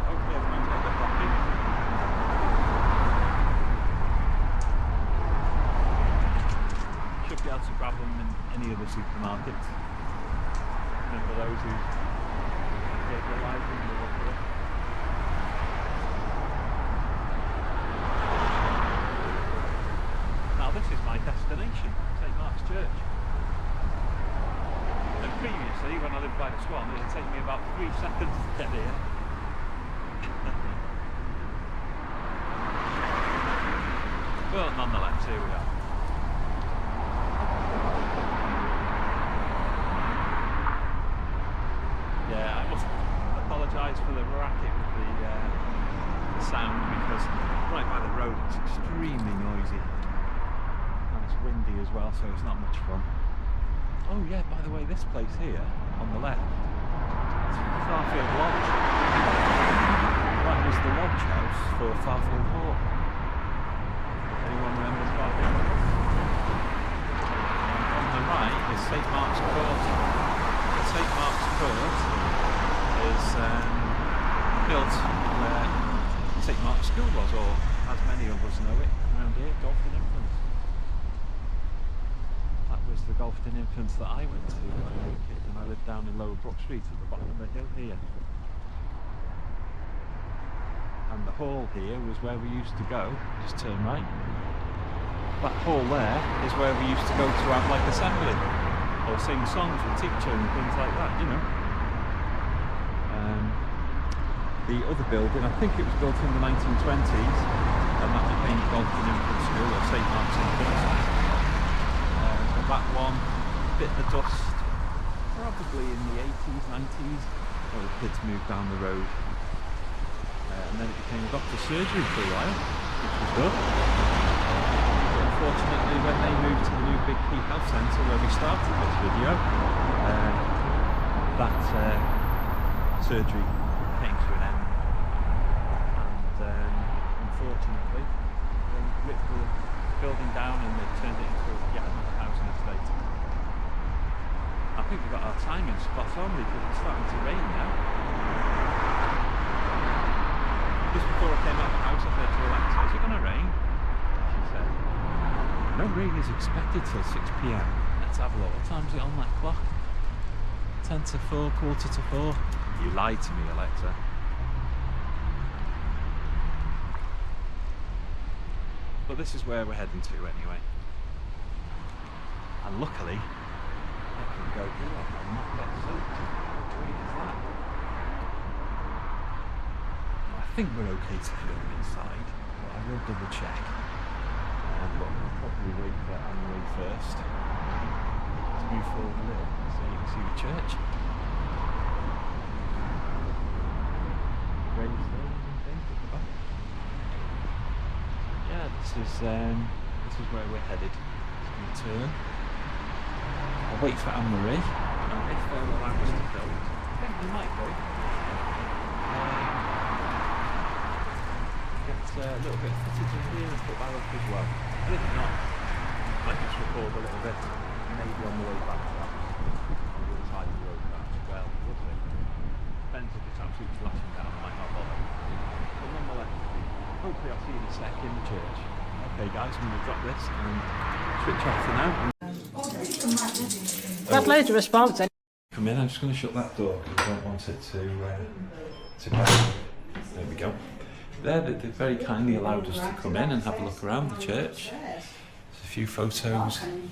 Hopefully everyone's got their poppy. Should be able to grab them in any of the supermarkets. And for those who realise them, they'll look at it. Now this is my destination, St Mark's Church. And previously, when I lived by the Swan, it would take me about 3 seconds to get here. But nonetheless, here we are. Yeah, I must apologise for the racket with the sound, because right by the road it's extremely noisy. And it's windy as well, so it's not much fun. Oh yeah, by the way, this place here, on the left, it's Farfield Lodge. That was the lodge house for Farfield Hall. Anyone remembers Farfield Hall? On the right is St Mark's Court. St Mark's Court is built where St Mark's School was, or as many of us know it around here, Golfton Infants. That was the Golfton Infants that I went to when I was a kid, and I lived down in Lower Brook Street at the bottom of the hill here. And the hall here was where we used to go. Just turn right. That hall there is where we used to go to have like assembly or sing songs with teacher and things like that, you know. The other building, I think it was built in the 1920s, and that became Golfton Infant School, or St Mark's Infants. But that one bit the dust probably in the 80s, 90s, when the kids moved down the road. And then it became a doctor's surgery for a while, which was good. But unfortunately, when they moved to the new Big Quay Health Centre where we started this video, that surgery came to an end. And unfortunately, they ripped the building down and they turned it into yet another housing estate. I think we got our timing spot on because it's starting to rain now. Just before I came out of the house, I said to Alexa, "Is it going to rain?" She said, "No rain is expected till 6 p.m. Let's have a look. What time is it on that clock? 10 to 4, quarter to 4. You lied to me, Alexa. But this is where we're heading to anyway. And luckily, I can go here and not get soaked. How great is that? I think we're okay to film inside, but I will double check. But we wait for Anne-Marie first. Let's move forward a little so you can see the church. Gravestones and things at the back. Yeah, this is where we're headed. Just going to turn. I'll wait for Anne-Marie, and if they'll allow us to film, I think we might do. Get a little bit of footage in here and put that up as well. And if not, I might just record a little bit, maybe on the way back to that. On the other side of the road back as well. We'll see. Depends if it's absolutely flashing down, I might not bother. But nonetheless, hopefully I'll see you in a sec in the church. Okay guys, I'm going to drop this and switch off for now. That later response. Come in, I'm just going to shut that door because I don't want it to go. There we go. They very kindly allowed us to come in and have a look around the church. There's a few photos. In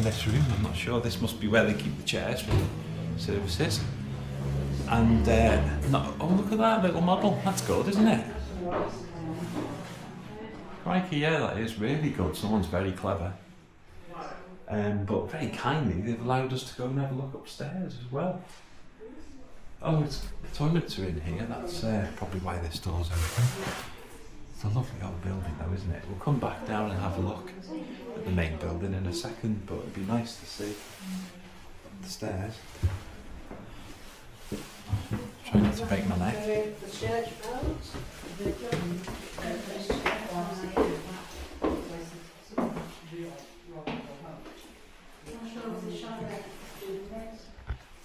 this room. I'm not sure. This must be where they keep the chairs for services. And oh, look at that little model. That's good, isn't it? Crikey, yeah, that is really good. Someone's very clever. But very kindly, they've allowed us to go and have a look upstairs as well. Oh, the toilets are in here. That's probably why this door's open. It's a lovely old building though, isn't it? We'll come back down and have a look at the main building in a second, but it'd be nice to see the stairs. Try not to break my neck.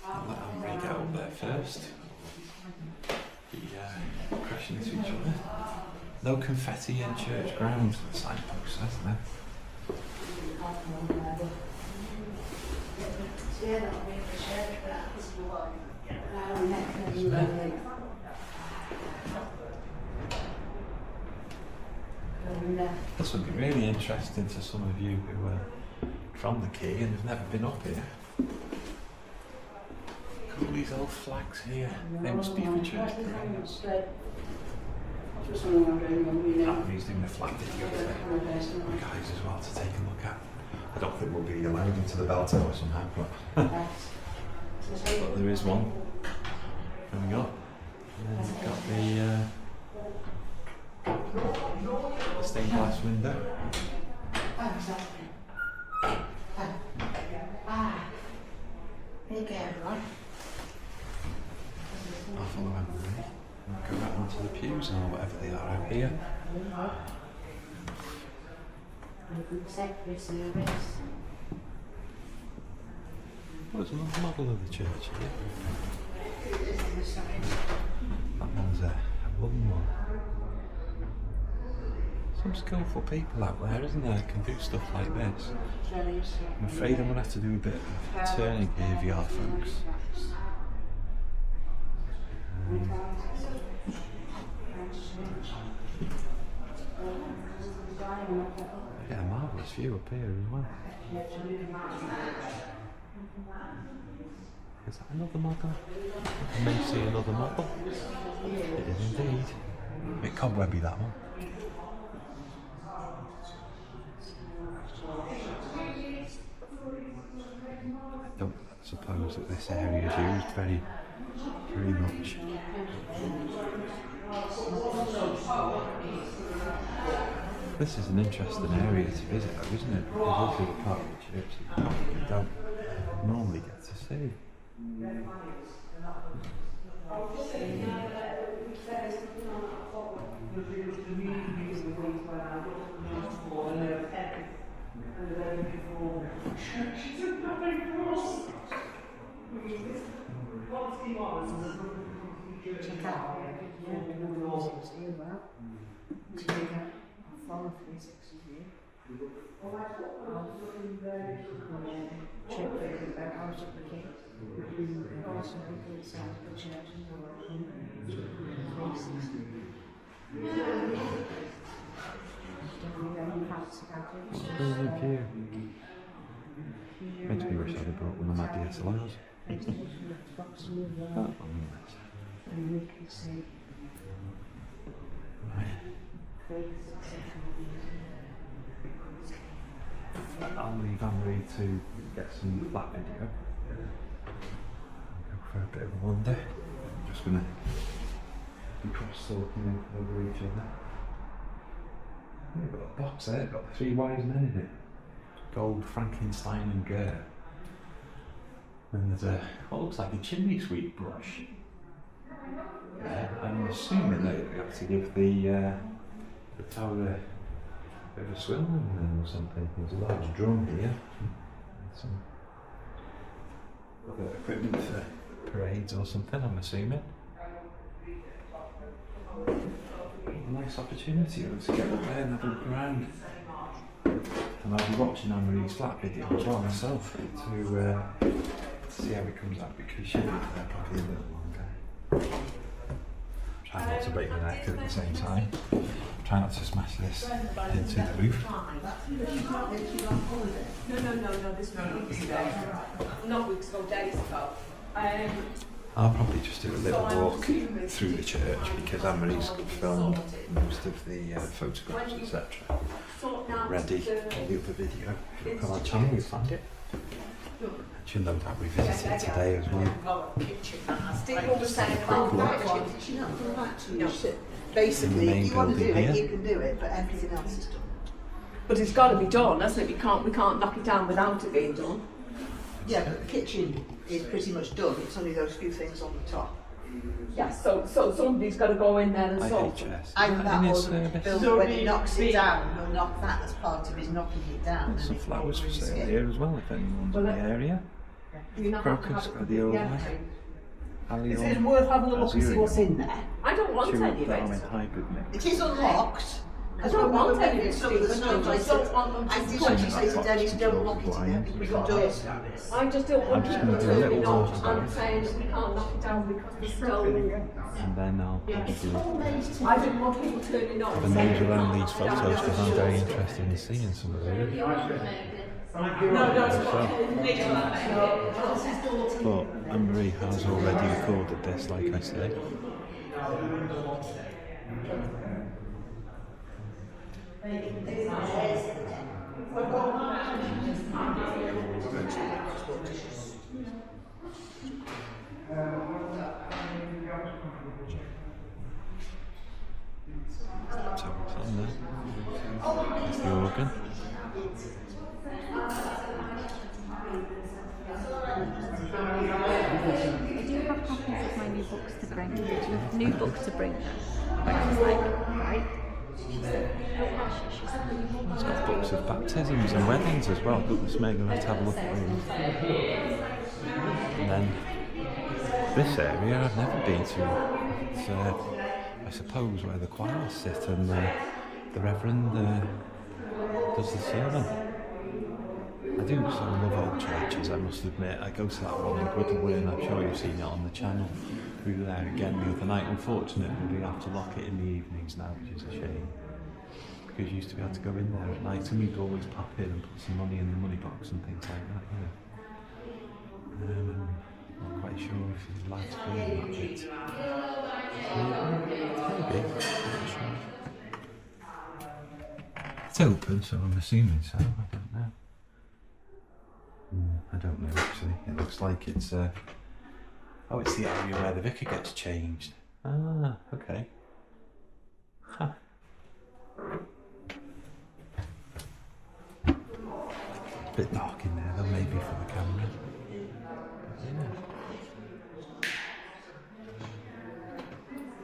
I'll let Anne-Marie get up there first. Crashing into each other. No confetti in church grounds. Signpost, isn't there? This would be really interesting to some of you who are from the Quay and have never been up here. Look at all these old flags here. They must be for church grounds. Anne-Marie's doing a flag video for the guys as well to take a look at. I don't think we'll be allowed into the bell tower somehow, but there is one coming up. And then we've got the stained glass window. I'll follow Anne-Marie and go out onto the pews or whatever they are out here. Oh, there's another model of the church here. That one's a wooden one. Some skillful people out there, isn't there, can do stuff like this. I'm afraid I'm going to have to do a bit of turning here, VR folks. Yeah, a marvellous view up here as well. Is that another model? I may see another model. It is indeed. A bit cobwebby, that one. I don't suppose that this area is used very much. This is an interesting area to visit though, isn't it? A lovely part of the church that you don't normally get to see. Makes me wish I'd have brought one of my DSLRs. Right. I'll leave Anne-Marie to get some flat video. I'll go for a bit of a wander. I'm just going to be cross-talking over each other. We've got a box there, it's got the 3 wise men in it. Gold, Frankenstein and Goethe. And there's what looks like a chimney sweep brush. I'm assuming that you have to give the tower a bit of a swim or something. There's a large drum here. Some other equipment for parades or something, I'm assuming. A nice opportunity to get up there and have a look around. And I'll be watching Anne-Marie's flat video as well myself to see how it comes out, because she'll be there probably a little longer. Try not to break my neck at the same time. Try not to smash this into the roof. No, this was weeks ago. Not weeks ago, days ago. I'll probably just do a little walk through the church because Anne-Marie's filmed most of the photographs, etc. Ready for the other video. If you look on our channel, you'll find it. She'll no doubt revisit it today as well. Basically, if you want to do it, you can do it, but everything else is done. But it's got to be done, hasn't it? We can't knock it down without it being done. Yeah, but the kitchen is pretty much done. It's only those few things on the top. Yeah, so somebody's got to go in there and sort it. Either that or the builder, when he knocks it down, will knock that as part of his knocking it down. There's some flowers for sale here as well if anyone's in the area. Crocus, gladiola, allium. It's worth having a look and see what's in there. I don't want any of it. Hybrid mix. It is unlocked. I don't want any of it, Some of the Stephen. snow, I don't want them I to did come. actually say to Dennis, don't lock it in there because we've got doors. I just don't want just people gonna do a turning little off walk. and saying we can't knock it down because we're still. And then I'll probably I didn't want people turning off. have a nose around these photos because I'm very interested in seeing some of them. But Anne-Marie has already recorded this, like I said. So it's on there. There's the organ. I do have copies of my new books to bring. New books to bring them. But I was like, right. She said, oh gosh, she said, It's got books of baptisms and weddings as well. Goodness me, I'm going to have to have a look at those. And then this area I've never been to. It's, I suppose, where the choir sit and the Reverend does the sermon. I do so love old churches, I must admit. I go to that one in Whittlewood, and I'm sure you've seen it on the channel. We were there again the other night. Unfortunately, we have to lock it in the evenings now, which is a shame. Because you used to be able to go in there at night, and we'd always pop in and put some money in the money box and things like that, you know. Not quite sure if you're allowed to go in that bit. Maybe. Not sure. It's open, so I'm assuming so. I don't know. I don't know actually. It looks like it's oh, it's the area where the vicar gets changed. Ah, okay. Huh. A bit dark in there though, maybe for the camera. Yeah.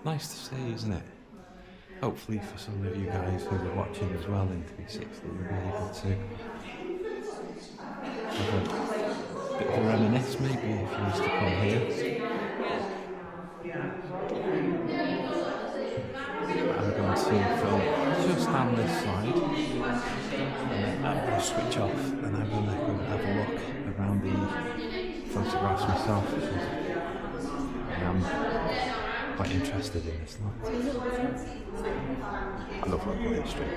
Nice to see, isn't it? Hopefully for some of you guys who are watching as well in 360, you'll be able to have a bit of a reminisce maybe if you used to come here. I'm going to film just down this side, and then I'm going to switch off and I'm going to go have a look around the photographs myself because I am quite interested in this lot. I love local history.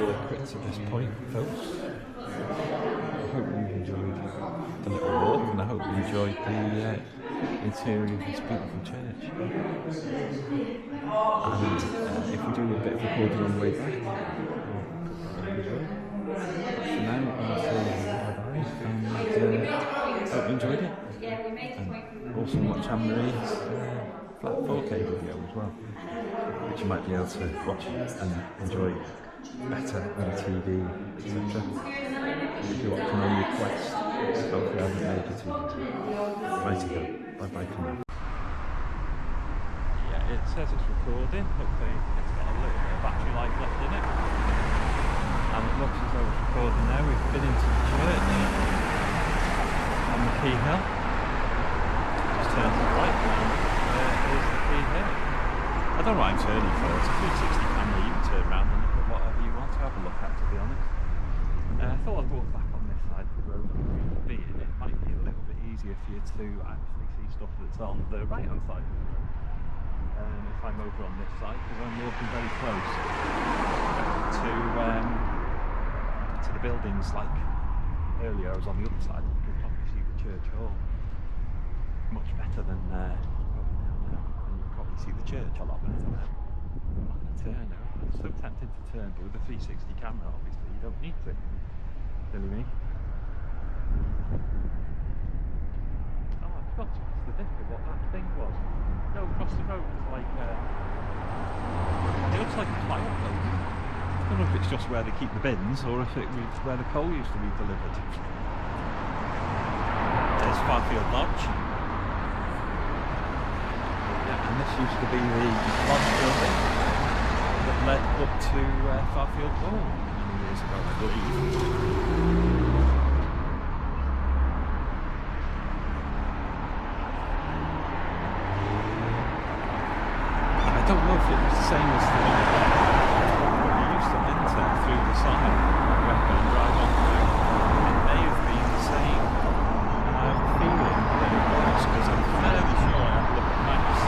call it quits at this point, folks. I hope you enjoyed the little walk, and I hope you enjoyed the interior of this beautiful church. And if we do a bit of recording on the way back, for now, I'll say bye-bye, and hope you enjoyed it. And also watch Anne-Marie's flat 4K video as well, which you might be able to watch and enjoy better on TV, etc. If you're watching on request, hopefully I haven't made it to right to go. Bye-bye for now. Yeah, it says it's recording. Hopefully it's got a little bit of battery life left in it. And it looks as though it's recording now. We've been into the church on the Quay Hill. Just turn to the right and there is the Quay Hill. I don't know what I'm turning for. It's a 360 camera. You can turn around and look at whatever you want to have a look at, to be honest. I thought I'd walk back on this side of the road. Being it might be a little bit easier for you to actually see stuff that's on the right hand side of the road. If I'm over on this side, because I'm walking very close to the buildings. Like earlier I was on the other side, you could probably see the church hall much better than now, and you can probably see the church a lot better now. I'm not going to turn now. I'm so tempted to turn, but with a 360 camera obviously you don't need to. Silly me. Oh, I forgot to ask the vicar what that thing was. No, across the road it's like it looks like a fire place. I don't know if it's just where they keep the bins or if it was where the coal used to be delivered. There's Farfield Lodge. Yeah, and this used to be the lodge building that led up to Farfield Hall many years ago, I believe. I don't know if it was the same as the one when you used to enter through the side and drive on through. It may have been the same, and I have a feeling that it was, because I'm fairly sure I had a look at maps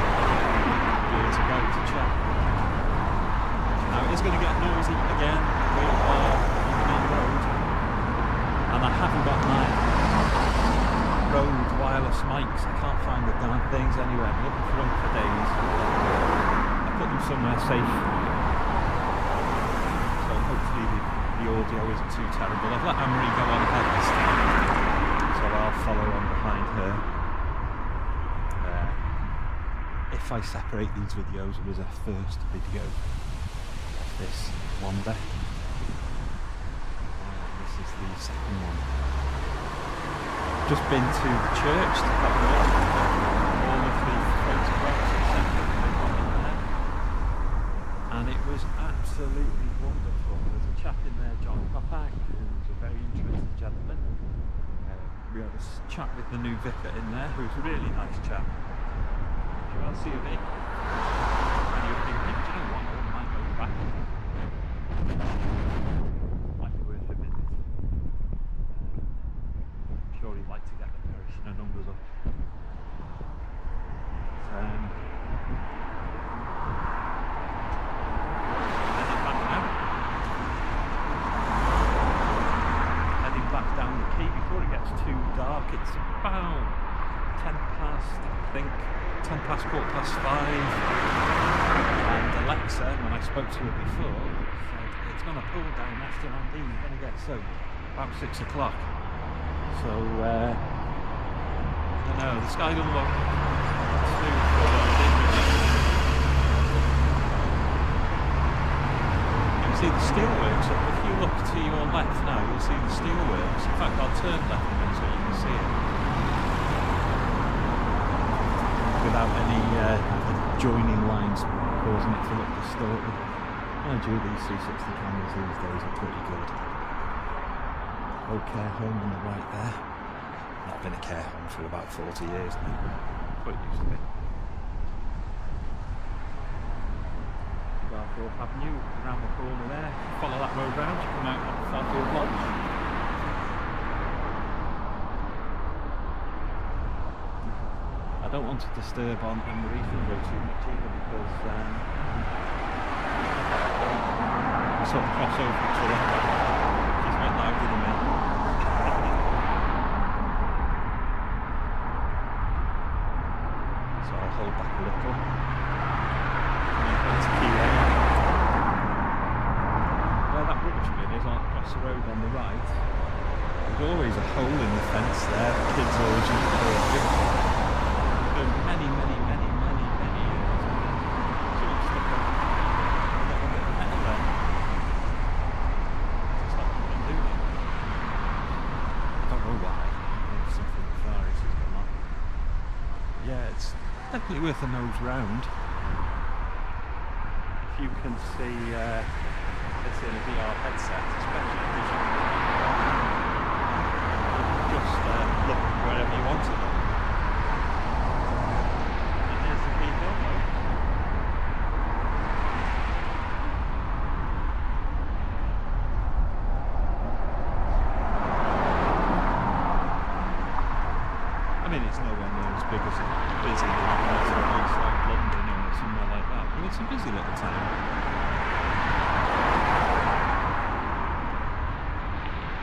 years ago to check. Now it is going to get noisy again. We are on the main road, and I haven't got my road wireless mics. I can't find the damn things anywhere. I'm looking for them for days. Put them somewhere safe, so hopefully the audio isn't too terrible. I've let Anne-Marie go on ahead this time, so I'll follow on behind her. If I separate these videos, it was a first video of this wander. This is the second one. Just been to the church to have a look at all of the photographs etc. And it was absolutely wonderful. There's a chap in there, John Kopak, who's a very interesting gentleman. We had a chat with the new vicar in there, who's a really nice chap. If you want to see a bit, and you're thinking, do you know what, I might go back. Might be worth a visit. I'm sure he'd like to get the parishioner numbers up. Before it gets too dark, it's about 10 past, I think, 10 past, quarter past 5, and Alexa, when I spoke to her before, said it's going to pull down after Andy, you're going to get so about 6 o'clock. So, I don't know, the sky doesn't look too good. You can see the steelworks. If you look to your left now, you'll see the steelworks. In fact, I'll turn left a bit so you can see it without any joining lines causing it to look distorted. Mind you, these 360 cameras these days are pretty good. Old care home on the right there. Not been a care home for about 40 years now, but it used to be. Garfield Avenue, around the corner there. Follow that road round, you come out at Farfield Lodge. I don't want to disturb on Anne-Marie Finger too much either, because sort of cross over each other. She's a bit louder than me. So I'll hold back a little. And then go to Quay. Where that rubbish bin is, across the road on the right, there's always a hole in the fence there. The kids always used to go through. For many years. Someone stuck a little bit of metal there. To stop them from doing it. I don't know why. Maybe something nefarious has gone on. Yeah, it's definitely worth a nose round. If you can see this in a VR headset, especially because you can just look wherever you want to look. And here's the Quay Hill though. I mean, it's nowhere near as big as busy as a place like London or somewhere like that, but it's a busy little town.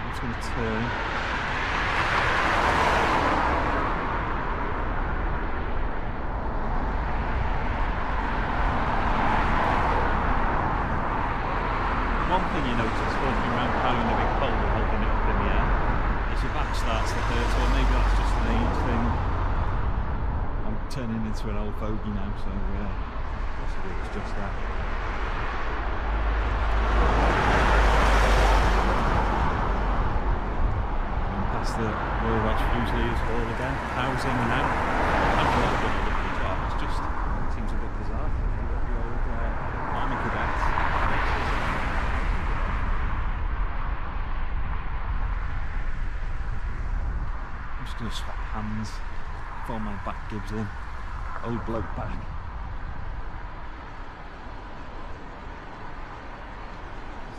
I'm just going to turn. One thing you notice walking around carrying a big pole and holding it up in the air is your back starts to hurt, or maybe that's just an age thing. I'm turning into an old fogey now, so possibly it's just that. And past the Royal Welsh Fusiliers Hall again, housing now. I'm a little bit of a lovely job, it seems a bit bizarre. You've got the old army cadets. I'm just going to swap hands, before my back gives in. Old bloke back.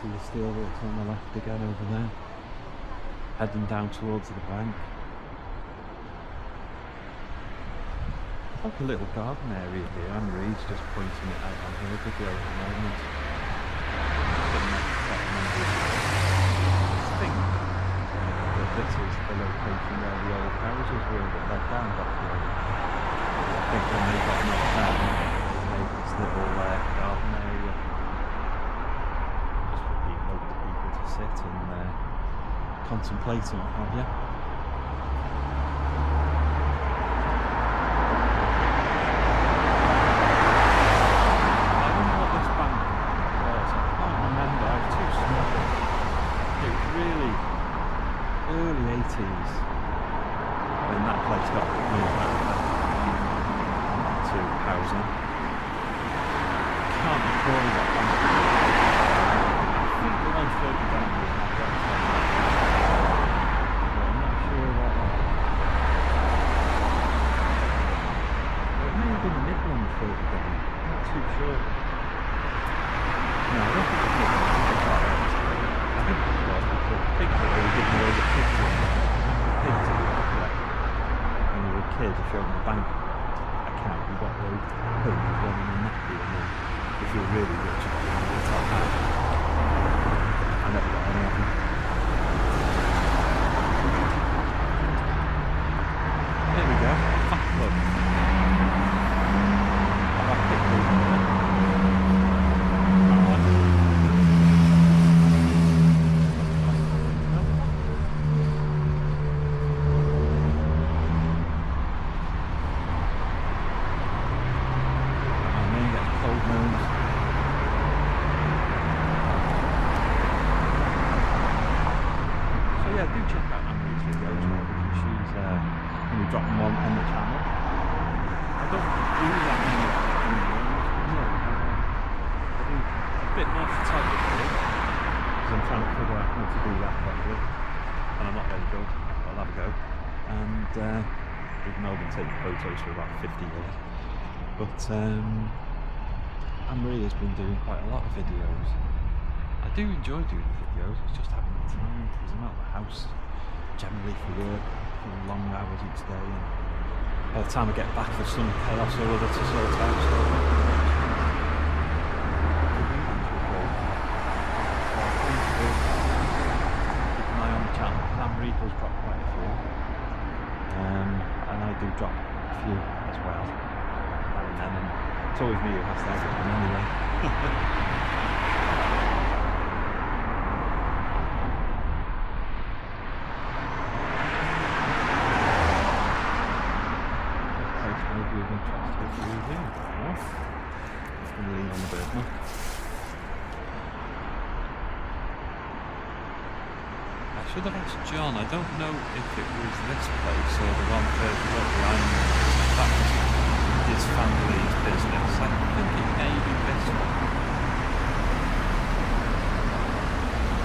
See the steelworks on the left again over there. Heading down towards the bank. Like a little garden area here. Anne Reid's just pointing it out on her video at the moment. I think that this is the location where the old houses were that led down that road. I think when they got knocked down, they made this little garden area just for loads of people to sit and contemplate and what have you. I wonder what this bank was. I can't remember. I was too small. It was really early 80s when that place got moved over to housing. Can't recall what bank it was. I think the one further down was not right. But I'm not sure what that was. It may have been the Midland further down. I'm not too sure. No, I don't think it was Midland. I think it was because I think that they were giving away the pigs when you were a kid. If you opened a bank account, you got those pigs running in that and then if you were really rich, you got the top hat. I never got any of them. There we go. Fat club. I've had pictures of it. Photos for about 50 years, but Anne-Marie has been doing quite a lot of videos. I do enjoy doing videos, it's just having the time because I'm out of the house generally for work for long hours each day, and by the time I get back there's some chaos or other to sort out. So drop a few as well. And then it's always me who has to edit them anyway. Maybe of interest to you here. Off. Just going to lean on the bird now. I should have asked John. I don't know if it was this place or the one further up the island. That was his family's business. I think it may be this one.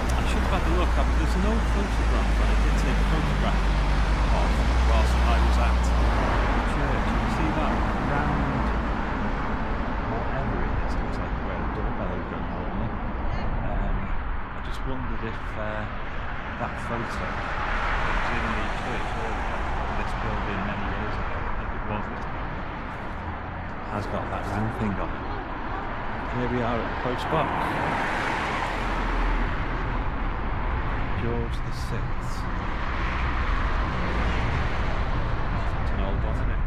I should have had a look. There's an old photograph that I did take a photograph of whilst I was at the church. You see that round, whatever it is, looks like where the doorbell is going normally. I just wondered if that photo was in the church earlier, this building many years ago, if it was this building, has got that round thing on it. Here we are at the post box. George the 6th. It's an old one, isn't it?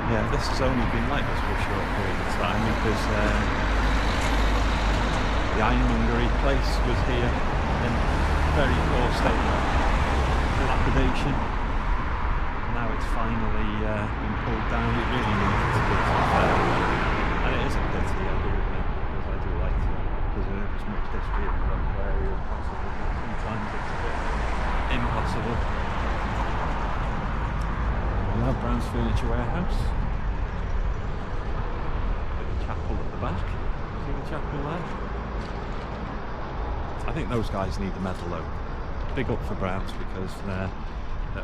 Yeah, this has only been like this for a short period of time because the ironmongery place was here in very poor state of dilapidation. Now it's finally been pulled down. It really needs to be, and it is a pity, I do admit, because I do like to preserve as much history of the local area as possible, but sometimes it's a bit impossible. We have Brown's Furniture Warehouse. With the chapel at the back. See the chapel there? I think those guys need the medal though. Big up for Brown's because they're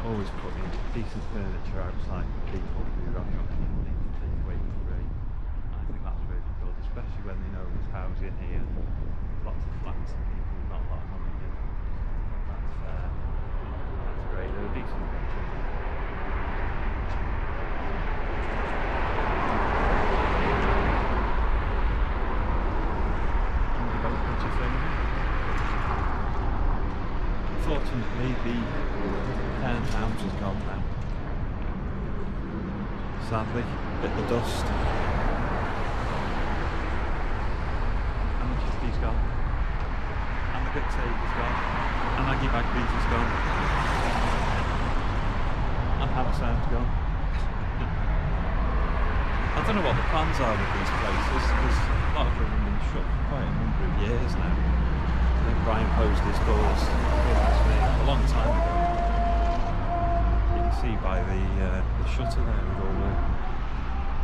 always putting decent furniture outside for people who have got any money to take away for free. I think that's really good, especially when they know there's housing here, lots of flats and people with not a lot of money in. I think that's great. They're a decent picture. Unfortunately, the parent house is gone now. Sadly, bit of dust. And the Chisty's gone. And the Big Sage is gone. And Aggie Bagbeat is gone. And Hammersound's gone. I don't know what the plans are with these places, because a lot of them have been shut for quite a number of years now. I think Brian closed his doors a long time ago. You can see by the shutter there with all the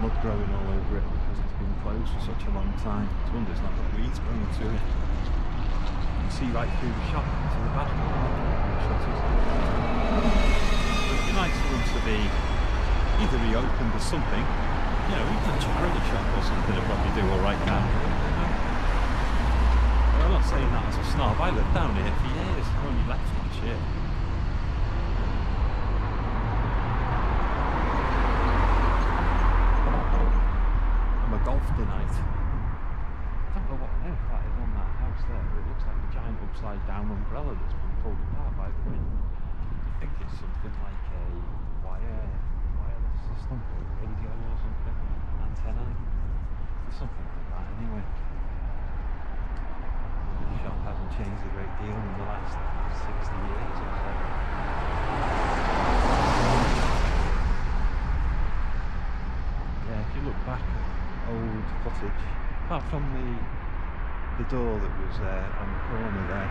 mud growing all over it because it's been closed for such a long time. It's a wonder it's not got weeds growing to it. You can see right through the shop to the back of the shutters. It'd be nice for them to be either reopened or something. You know, even a chocolate shop or something would probably do alright now. I'm not saying that as a snob. I lived down here for years. I only left last year. I'm a golf tonight. I don't know what on earth that is on that house there. It looks like a giant upside down umbrella that's been pulled apart by the wind. I think it's something like a wireless system or radio or something. Antennae. Something like that anyway. The shop hasn't changed a great deal in the last 60 years or so. Yeah, if you look back at old footage, apart from the door that was on the corner there,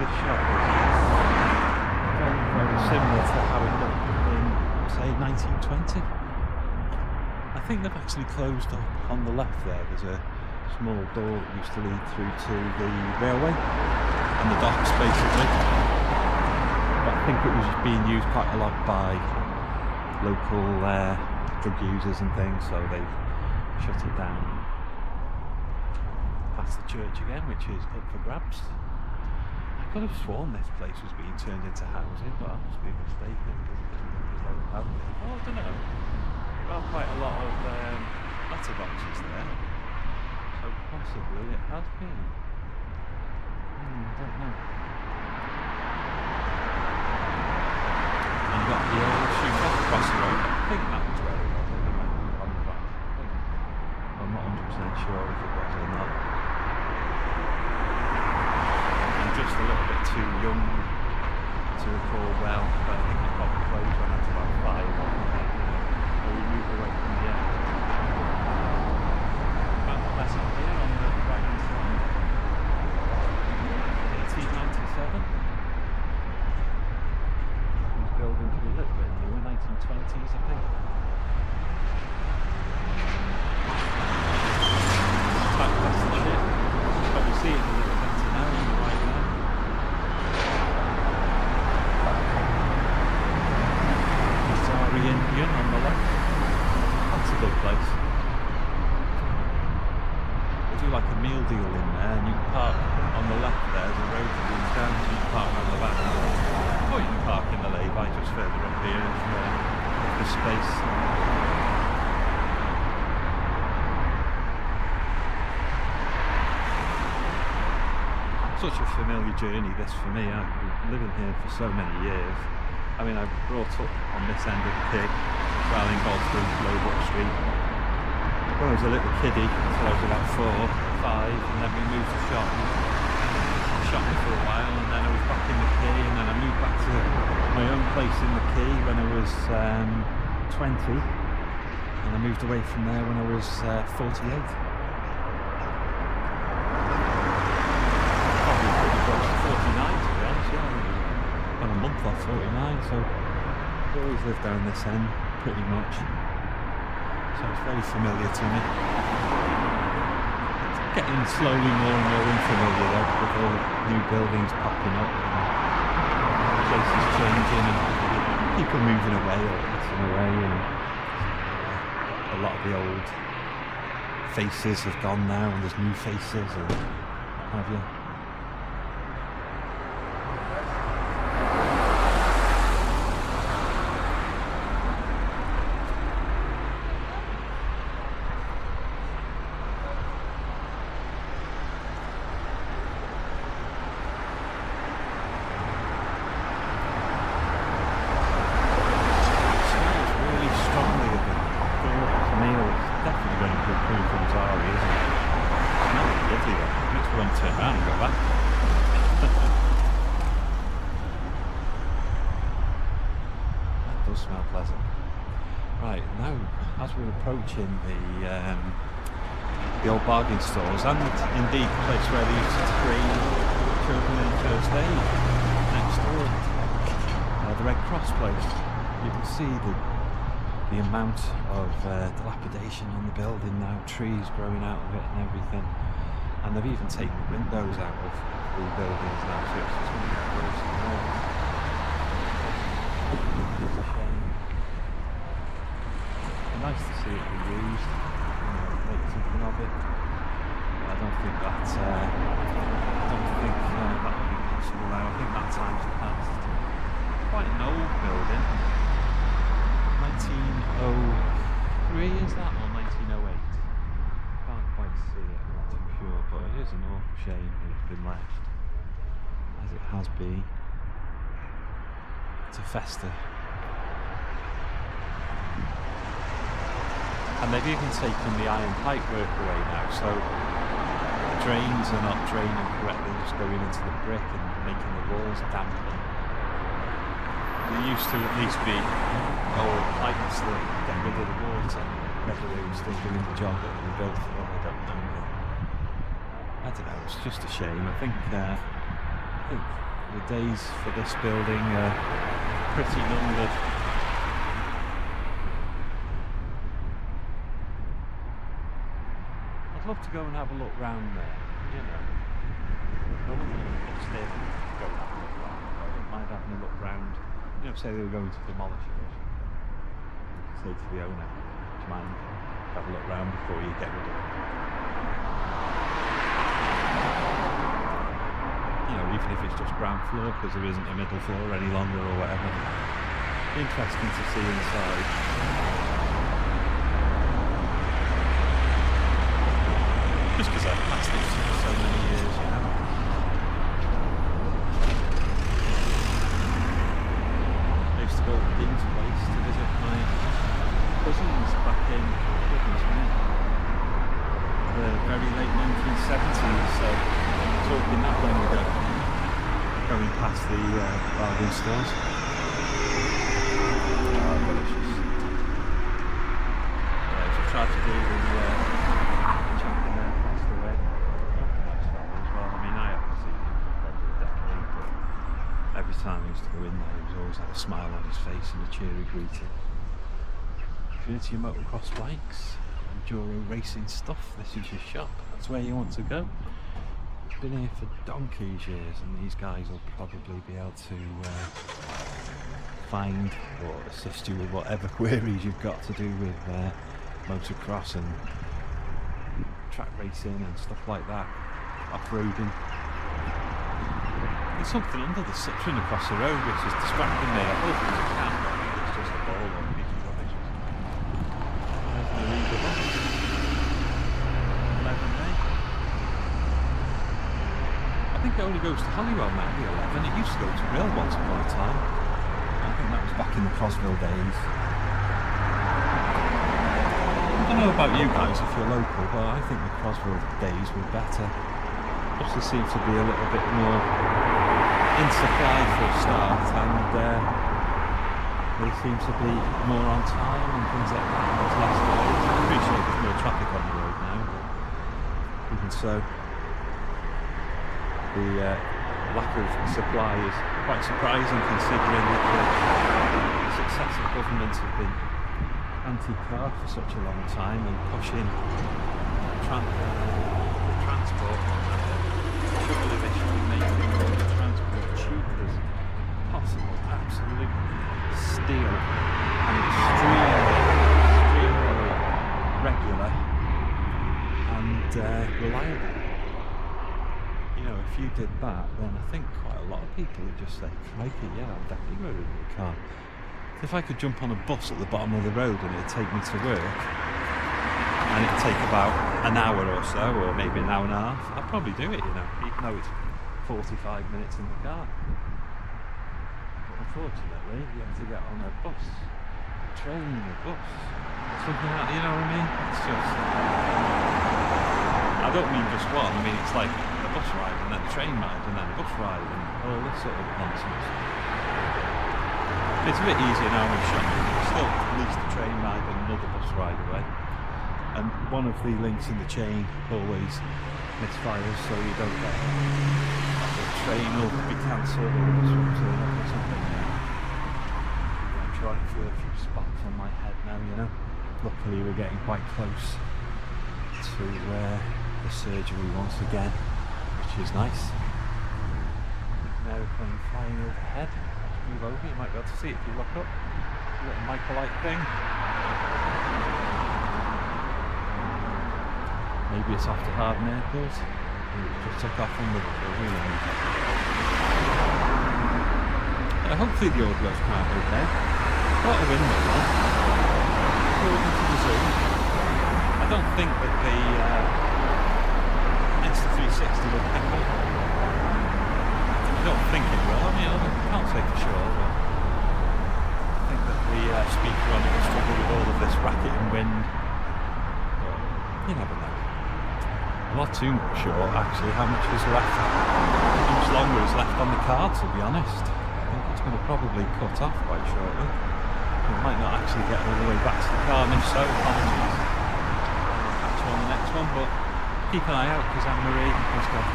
this shop was very, very similar to how it looked in, say, 1920. I think they've actually closed up on the left there. There's a small door that used to lead through to the railway and the docks basically, but I think it was just being used quite a lot by local drug users and things, so they've shut it down. Past the church again, which is up for grabs. I could have sworn this place was being turned into housing, but I must be mistaken. Oh, I don't know. Well, quite a lot of letterboxes there, so possibly it has been. I don't know. And you got the old shoe shop across the road. I think that was where it was. I don't know on the back. I'm not 100% sure if it was or not. I'm just a little bit too young to recall well, but I think it probably closed when I was about 5 or something. So we moved away from the end. Mount Pleasant here on the right hand side. 1897. These buildings were a little bit newer, 1920s I think. Back Leicestershire. Probably see it a little better now on the right there. Mazari Indian on the left. That's a good place. They do like a meal deal in there, and you can park on the left there. There's a road that leads down, so you can park on the back. Or you can park in the lay-by just further up here if the space. Such a familiar journey this for me. I've been living here for so many years. I mean, I brought up on this end of the Quay, Darling Golfton, Lowbrook Street. When I was a little kiddie, until I was about 4 or 5, and then we moved to Shopping. Shopping for a while, and then I was back in the Quay, and then I moved back to my own place in the Quay when I was 20, and I moved away from there when I was 48. Probably pretty close to 49 to be honest, yeah. I'm a month off 49, so I've always lived down this end, pretty much. So it's very familiar to me. It's getting slowly more and more unfamiliar though, with all the new buildings popping up and places changing and people moving away or passing away, and a lot of the old faces have gone now and there's new faces and what have you. Smell pleasant. Right, now as we're approaching the old bargain stores and indeed the place where they used to train children in first aid next door, the Red Cross place, you can see the amount of dilapidation on the building now, trees growing out of it and everything, and they've even taken the windows out of the buildings now, so it's just going to get worse and worse. It's a shame. Nice to see it reused, make something of it. But I don't think that would be possible now. I think that time's passed. Quite an old building. 1903 is that, or 1908? Can't quite see it, I'm not too sure, but it is an awful shame that it's been left as it has been to fester. And they've even taken the iron pipe work away now, so the drains are not draining correctly, just going into the brick and making the walls damp. There used to at least be old pipes that get rid of the water, whether they were still doing the job that they built for, I don't know. But I don't know, it's just a shame. I think the days for this building are pretty numbered. I'd love to go and have a look round there, you know. I wouldn't want to upstairs and go and have a look round, but I wouldn't mind having a look round. You know, say they were going to demolish it or something. Say to the owner, do you mind have a look round before you get rid of it? you know, even if it's just ground floor because there isn't a middle floor any longer or whatever. Interesting to see inside. Just because I've passed it for so many years, you know. I used to go to Dean's place to visit my cousins back in, goodness me, the very late 1970s, so I'm talking that long ago, going past the bargain stores. Oh, delicious. Yeah, it's a tragedy the chap in there passed away. Oh, nice fellow as well. I mean, I haven't seen him for probably a decade, but every time I used to go in there, he was always had a smile on his face and a cheery greeting. If you're into your motocross bikes, enduro racing stuff, this is your shop. That's where you want to go. Been here for donkey's years, and these guys will probably be able to find or assist you with whatever queries you've got to do with motocross and track racing and stuff like that, off-roading. There's something under the Citroen across the road which is distracting me. I hope it's a cat, but I think it's just a ball on people's eyes. There's the leader box. 11 May. I think it only goes to Hollywell now, the 11. It used to go to Rill once upon a time. I think that was back in the Crosville days. I don't know about you guys if you're local, but I think the Crosville days were better. Also seem to be a little bit more in supply for a start, and they seem to be more on time and things like that. There's less delays. I appreciate there's more traffic on the road now, but even so, the lack of supply is quite surprising considering that the successive governments have been anti-car for such a long time and pushing transport. The trouble is they should be making public transport cheap as possible, absolute steal, and extremely regular and reliable. You know, if you did that, then I think quite a lot of people would just say, crikey, yeah, I'll definitely go to the car. If I could jump on a bus at the bottom of the road and it'd take me to work, and it'd take about an hour or so, or maybe an hour and a half, I'd probably do it, you know, even though it's 45 minutes in the car. But unfortunately, you have to get on a bus, a train, a bus, something like that, you know what I mean? It's just... I don't mean just one, I mean it's like a bus ride and then a train ride and then a bus ride and all this sort of nonsense. It's a bit easier now with shopping, but still at least a train ride and another bus ride away. And one of the links in the chain always misfires, so you don't get the train will be cancelled or the bus will turn up or something. I'm trying to feel a few spots on my head now, you know. Luckily we're getting quite close to the surgery once again, which is nice. An aeroplane flying overhead. Move over, you might be able to see it if you look up. A little microlight thing. Maybe it's after Harden Airport. Maybe it just took off on the wheel. Hopefully the audio's come out okay. A lot of wind though, man. According to the Zoom, I don't think that the Insta360 will pick up. I don't think it will. I mean, I can't say for sure, but I think that the speaker on it will struggle with all of this racket and wind. But you never know. I'm not too sure, actually, how much is left, how much longer is left on the car, to be honest. I think it's going to probably cut off quite shortly. It might not actually get all the way back to the car, and if so, apologies. I'll catch you on the next one, but keep an eye out because Anne-Marie has got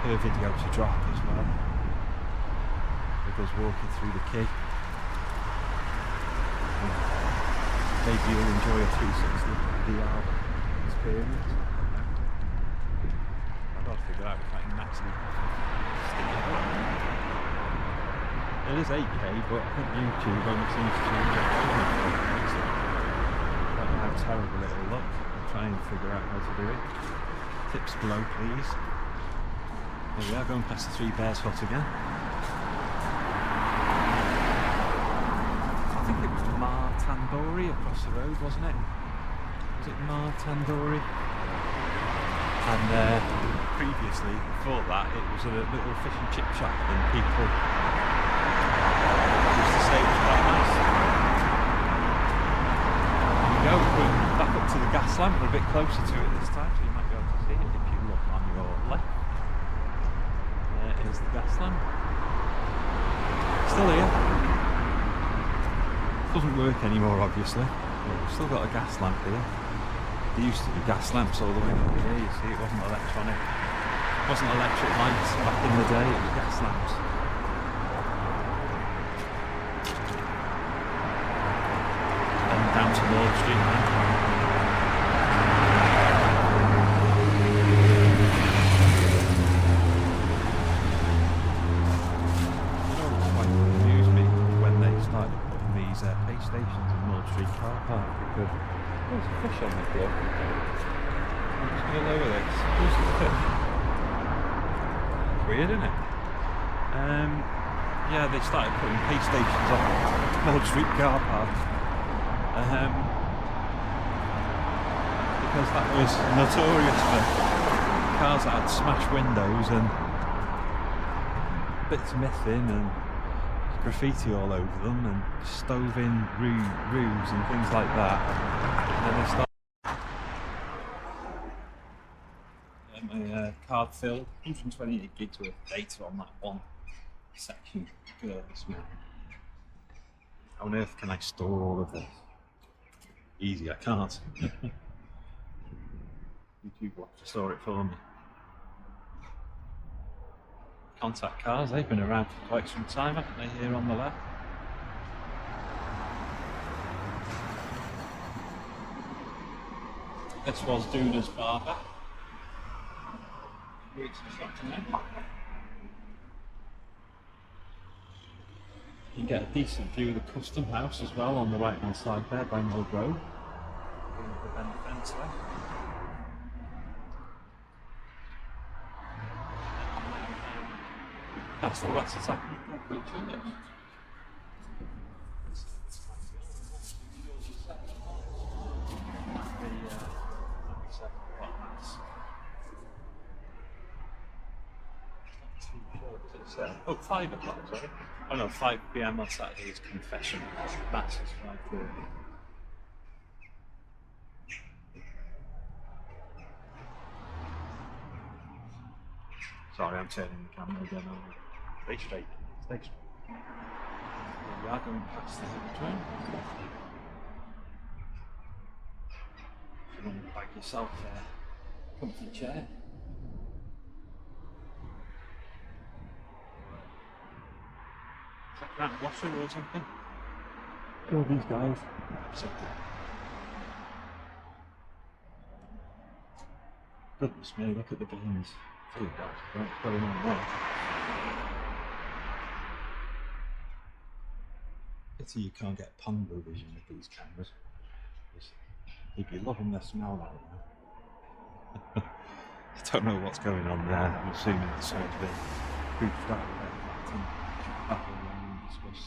her video to drop as well, with us walking through the Quay. Maybe you'll enjoy a 360 VR experience. I've got to figure out if I can actually stick it up. It is 8K, but I think YouTube only seems to so I don't know how terrible it'll look. I'll try and figure out how to do it. Tips below, please. There we are, going past the Three Bears Hut again. I think it was Mar Tandoori across the road, wasn't it? Was it Mar Tandoori? And previously, before that, it was a little fish and chip shop, and people used to say it was quite nice. There you go, we're back up to the gas lamp, we're a bit closer to it this time, so you might be able to see it if you look on your left. There is the gas lamp. Still here. Doesn't work anymore, obviously, but we've still got a gas lamp here. There used to be gas lamps all the way over here, you see, it wasn't electronic. It wasn't electric lights back in the day, it was gas lamps. And down to Lord Street now. You know what quite amused me when they started putting these pay stations in Lord Street car park, because there's a fish on the floor. I'm just going to lower this. Who's the fish? Weird, isn't it? Yeah, they started putting pay stations on Lord Street car park. Because that was notorious for cars that had smashed windows and bits missing and graffiti all over them and stove in roofs and things like that. And then they started my card filled 128 gigs worth of data on that one section. Goodness me. How on earth can I store all of this? Easy, I can't. YouTube will have to store it for me. Contact cars, they've been around for quite some time, haven't they, here on the left? This was Duna's barber. You get a decent view of the custom house as well on the right hand side there by Mill Road. The fence there. That's the what's attacking the beach, Oh, 5 o'clock, sorry. Oh no, 5 PM on Saturday is confession. Mass is 5:30. Sorry, I'm turning the camera again over. Stay straight. Stay straight. Here we are going past the train. If you want to bag yourself a comfy chair. Is that Grant Washer or something? Oh, these guys. Goodness me, look at the beans. See what's going on there. Pity you can't get Pongo vision with these cameras. You'd be loving the smell right now. I don't know what's going on there. I'm assuming it's sort of been goofed out there. Battle around, discuss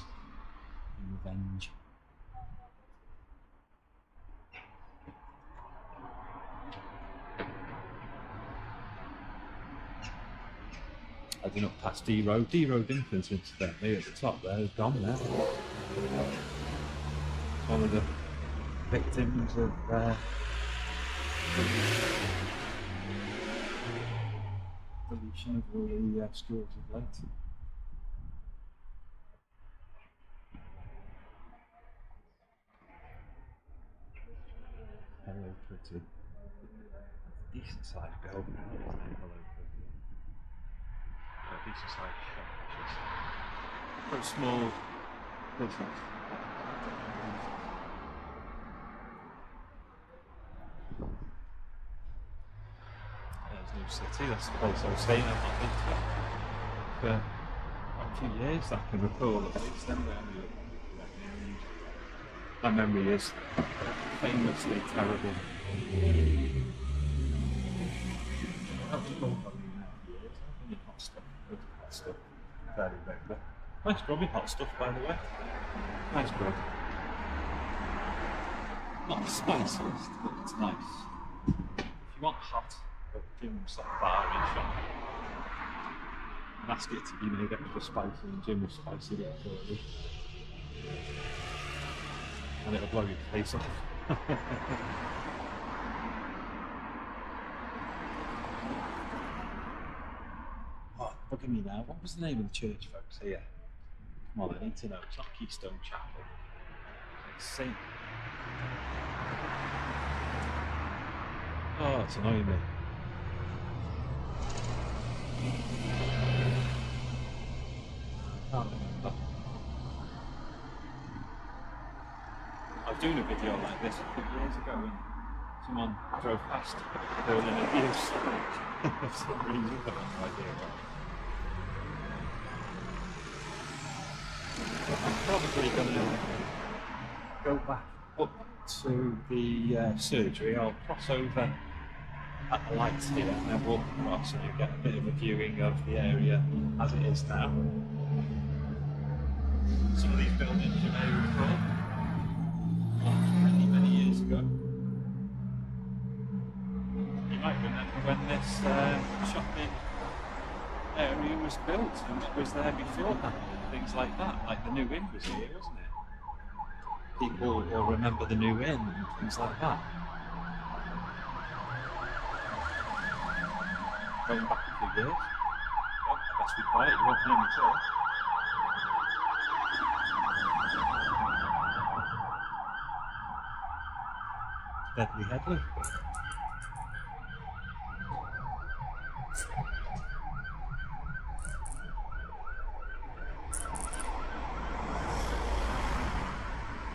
revenge. Heading up past D Road. D Road Infants, incidentally, at the top there, is gone there. It's one of the victims of deletion of all the schools of late. Hello, pretty. Decent sized building, isn't it? Hello, pretty. A decent sized shop, actually. Quite small business. There's New City, that's the place I was saying I've not been to for a few years, I can recall at least. My memory is famously terrible. fairly regular. Nice grubby hot stuff, by the way. Nice grub. Not the spiciest, but it's nice. If you want hot, go to Jim's bar in shop and ask it to be made extra spicy, and Jim will spice it up for you. And it'll blow your face off. Oh, look at me now. What was the name of the church, folks, here? Come on, I need to know. It's not Keystone Chapel. It's Saint... Oh, it's annoying me. I can't remember. I was doing a video like this a couple of years ago and someone drove past Berlin Abuse for some reason. I have no idea why. I'm probably going to go back up to the surgery. I'll cross over at the lights here and then walk across and you get a bit of a viewing of the area as it is now. Some of these buildings you may recall many, many years ago. You might remember when this shopping area was built and it was there beforehand and things like that. Like the New Inn was here, wasn't it? People will remember the New Inn and things like that. Going back a few years. Oh, I best be quiet, you won't hear me talk. Deadly Headley.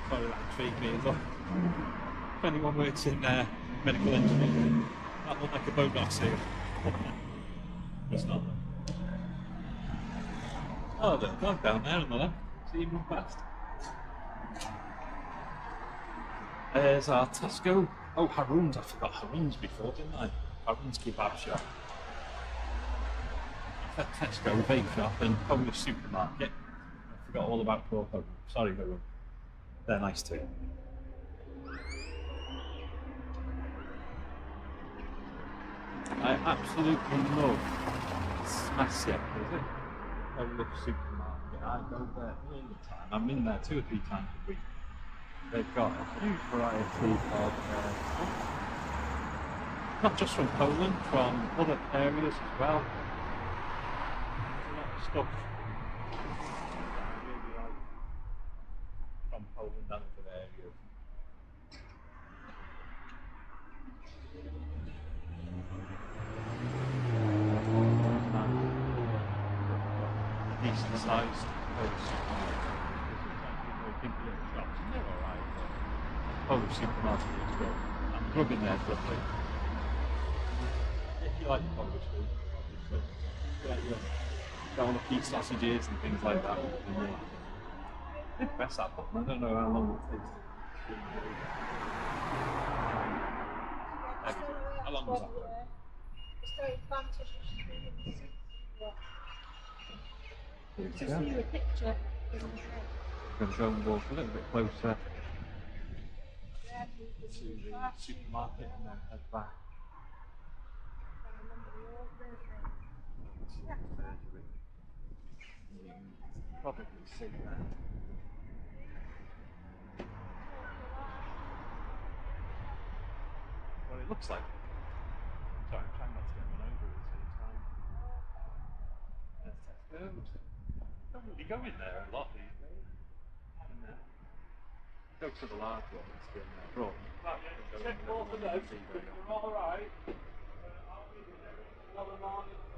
Sorry, that intrigued me as well. If anyone works in medical engineering, that looked like a boat seal. It's not. Oh, there's a dog down there on the left. See him run past. There's our Tesco. Oh, Harun's. I forgot Harun's before, didn't I? Harun's kebab shop. Tesco vape shop and Polish supermarket. I forgot all about poor Harun. Sorry, Harun. They're nice too. I absolutely love Smasher, is it? Polish supermarket. I go there all the time. I'm in there 2 or 3 times a week. They've got a huge variety of stuff. Not just from Poland, from other areas as well. There's a lot of stuff I really like from Poland and other areas. Decent sized Polish supermarket. Big little shops, and they're alright. Polish supermarket is good. I'm grubbing there for a bit. If you like Polish food, obviously. Yeah, got all the beef sausages and things like that. They press that button, I don't know how long it takes. How long was that? Just see you a picture. I'm going to go and walk a little bit closer to the supermarket and then head back to the surgery. You can probably see that. Well, it looks like it. Sorry, I'm trying not to get run over at the same time. There's Tesco's. Don't really go in there a lot these days. Go to the large one that's been brought. Alright.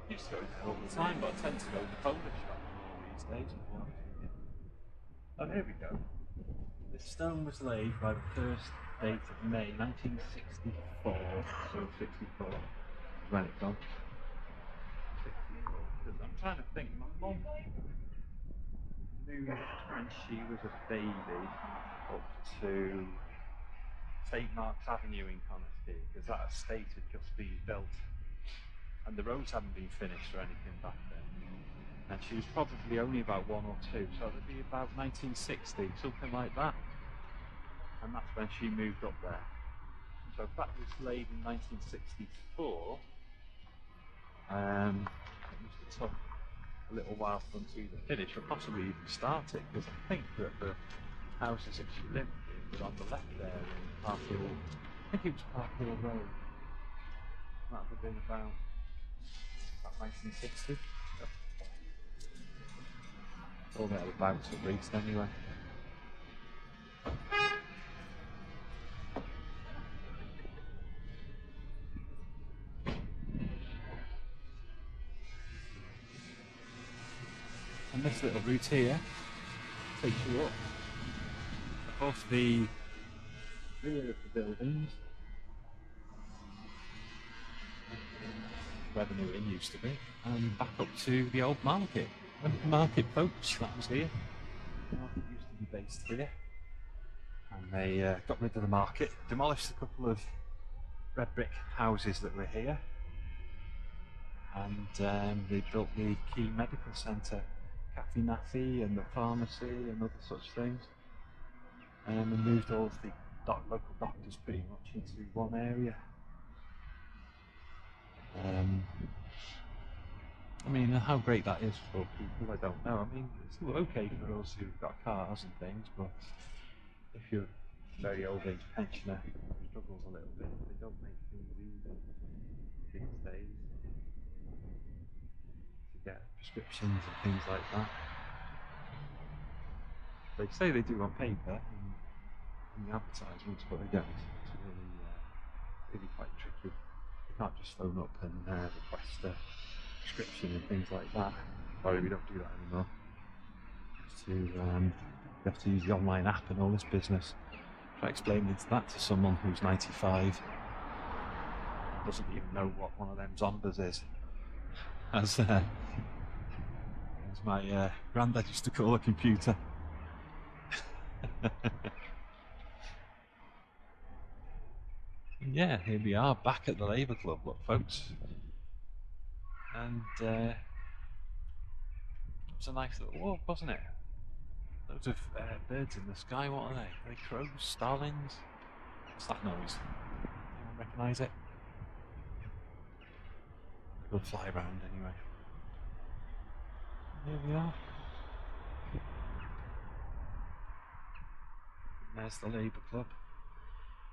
Used to go in there all the time, but I tend to go in the Polish shop more these days, to be honest with you. Oh, here we go. This stone was laid by the first date of May 1964, so 64 when it gone. 64, because I'm trying to think, my mum moved when she was a baby up to St Mark's Avenue in Connah, because that estate had just been built and the roads hadn't been finished or anything back then. And when she was probably only about 1 or 2, so it'd be about 1960, something like that. And that's when she moved up there. So if that was laid in 1964, it must have took a little while for them to either finish or possibly even start it, because I think that the houses that she lived in were on the left there in Park Hill. I think it was Park Hill Road. That would have been about 1960. Or thereabouts at least, anyway. And this little route here takes you up above the rear of the buildings, where the new inn used to be, and back up to the old market. Remember the market, folks? That was here. The market used to be based here, and they got rid of the market, demolished a couple of red brick houses that were here, and they built the Quay Medical Centre, Cafe Naffy and the pharmacy and other such things, and moved all of the local doctors pretty much into one area. I mean, how great that is for people, I don't know. I mean, it's still okay for us who've got cars and things, but if you're a very old age pensioner who struggles a little bit, they don't make things easy these days to get prescriptions and things like that. They say they do on paper in the advertisements, but they don't. It's really quite tricky. You can't just phone up and request a prescription and things like that. Sorry, we don't do that anymore. You have to use the online app and all this business. Try explaining that to someone who's 95 and doesn't even know what one of them Zombas is. As my granddad used to call a computer. Yeah, here we are back at the Labour Club, look folks. And it was a nice little walk, wasn't it? Loads of birds in the sky. What are they? Are they crows? Starlings? What's that noise? Anyone recognise it? We'll fly around anyway. Here we are. And there's the Labour Club,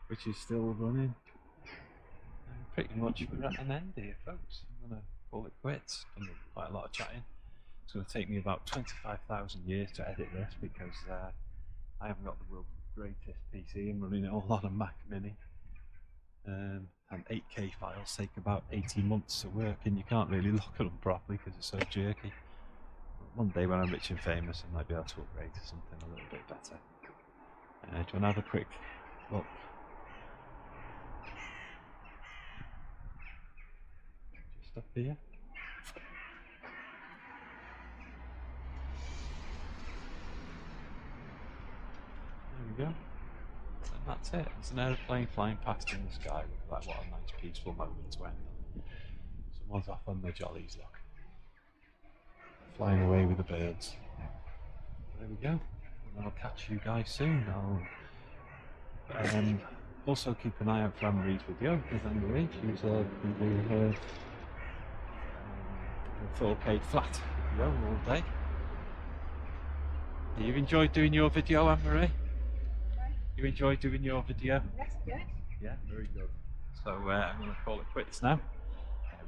which is still running. And pretty much we're at an end here, folks. I'm going to call it quits. Done quite a lot of chatting. It's going to take me about 25,000 years to edit this because I haven't got the world's greatest PC. I'm running it all on a Mac Mini. And 8K files take about 18 months to work, and you can't really look at them properly because it's so jerky. But one day when I'm rich and famous, I might be able to upgrade to something a little bit better. Do you want to have a quick look? Just up here. There we go. And that's it. It's an aeroplane flying past in the sky. Look at that, what a nice peaceful moment to end on. Someone's off on their jollies, look. Flying away with the birds. There we go. And I'll catch you guys soon. I'll also keep an eye out for Anne-Marie's video, because Anne-Marie, she's been doing her 4K flat video all day. You enjoyed doing your video, Anne-Marie? You enjoyed doing your video? Yes, good. Yeah, very good. So I'm going to call it quits now.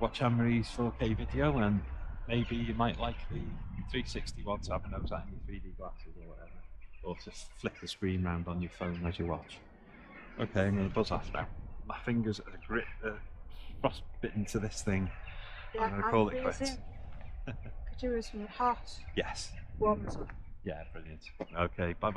Watch Anne-Marie's 4K video, and maybe you might like the 360 one to have a nose at in your 3D glasses or whatever. Or to flick the screen round on your phone as you watch. Okay, I'm going to buzz off now. My fingers are frostbitten to this thing. Yeah, I'm going to call it quits. Could you use some hot, Yes. warm as well? Yeah, brilliant. Okay, bye bye.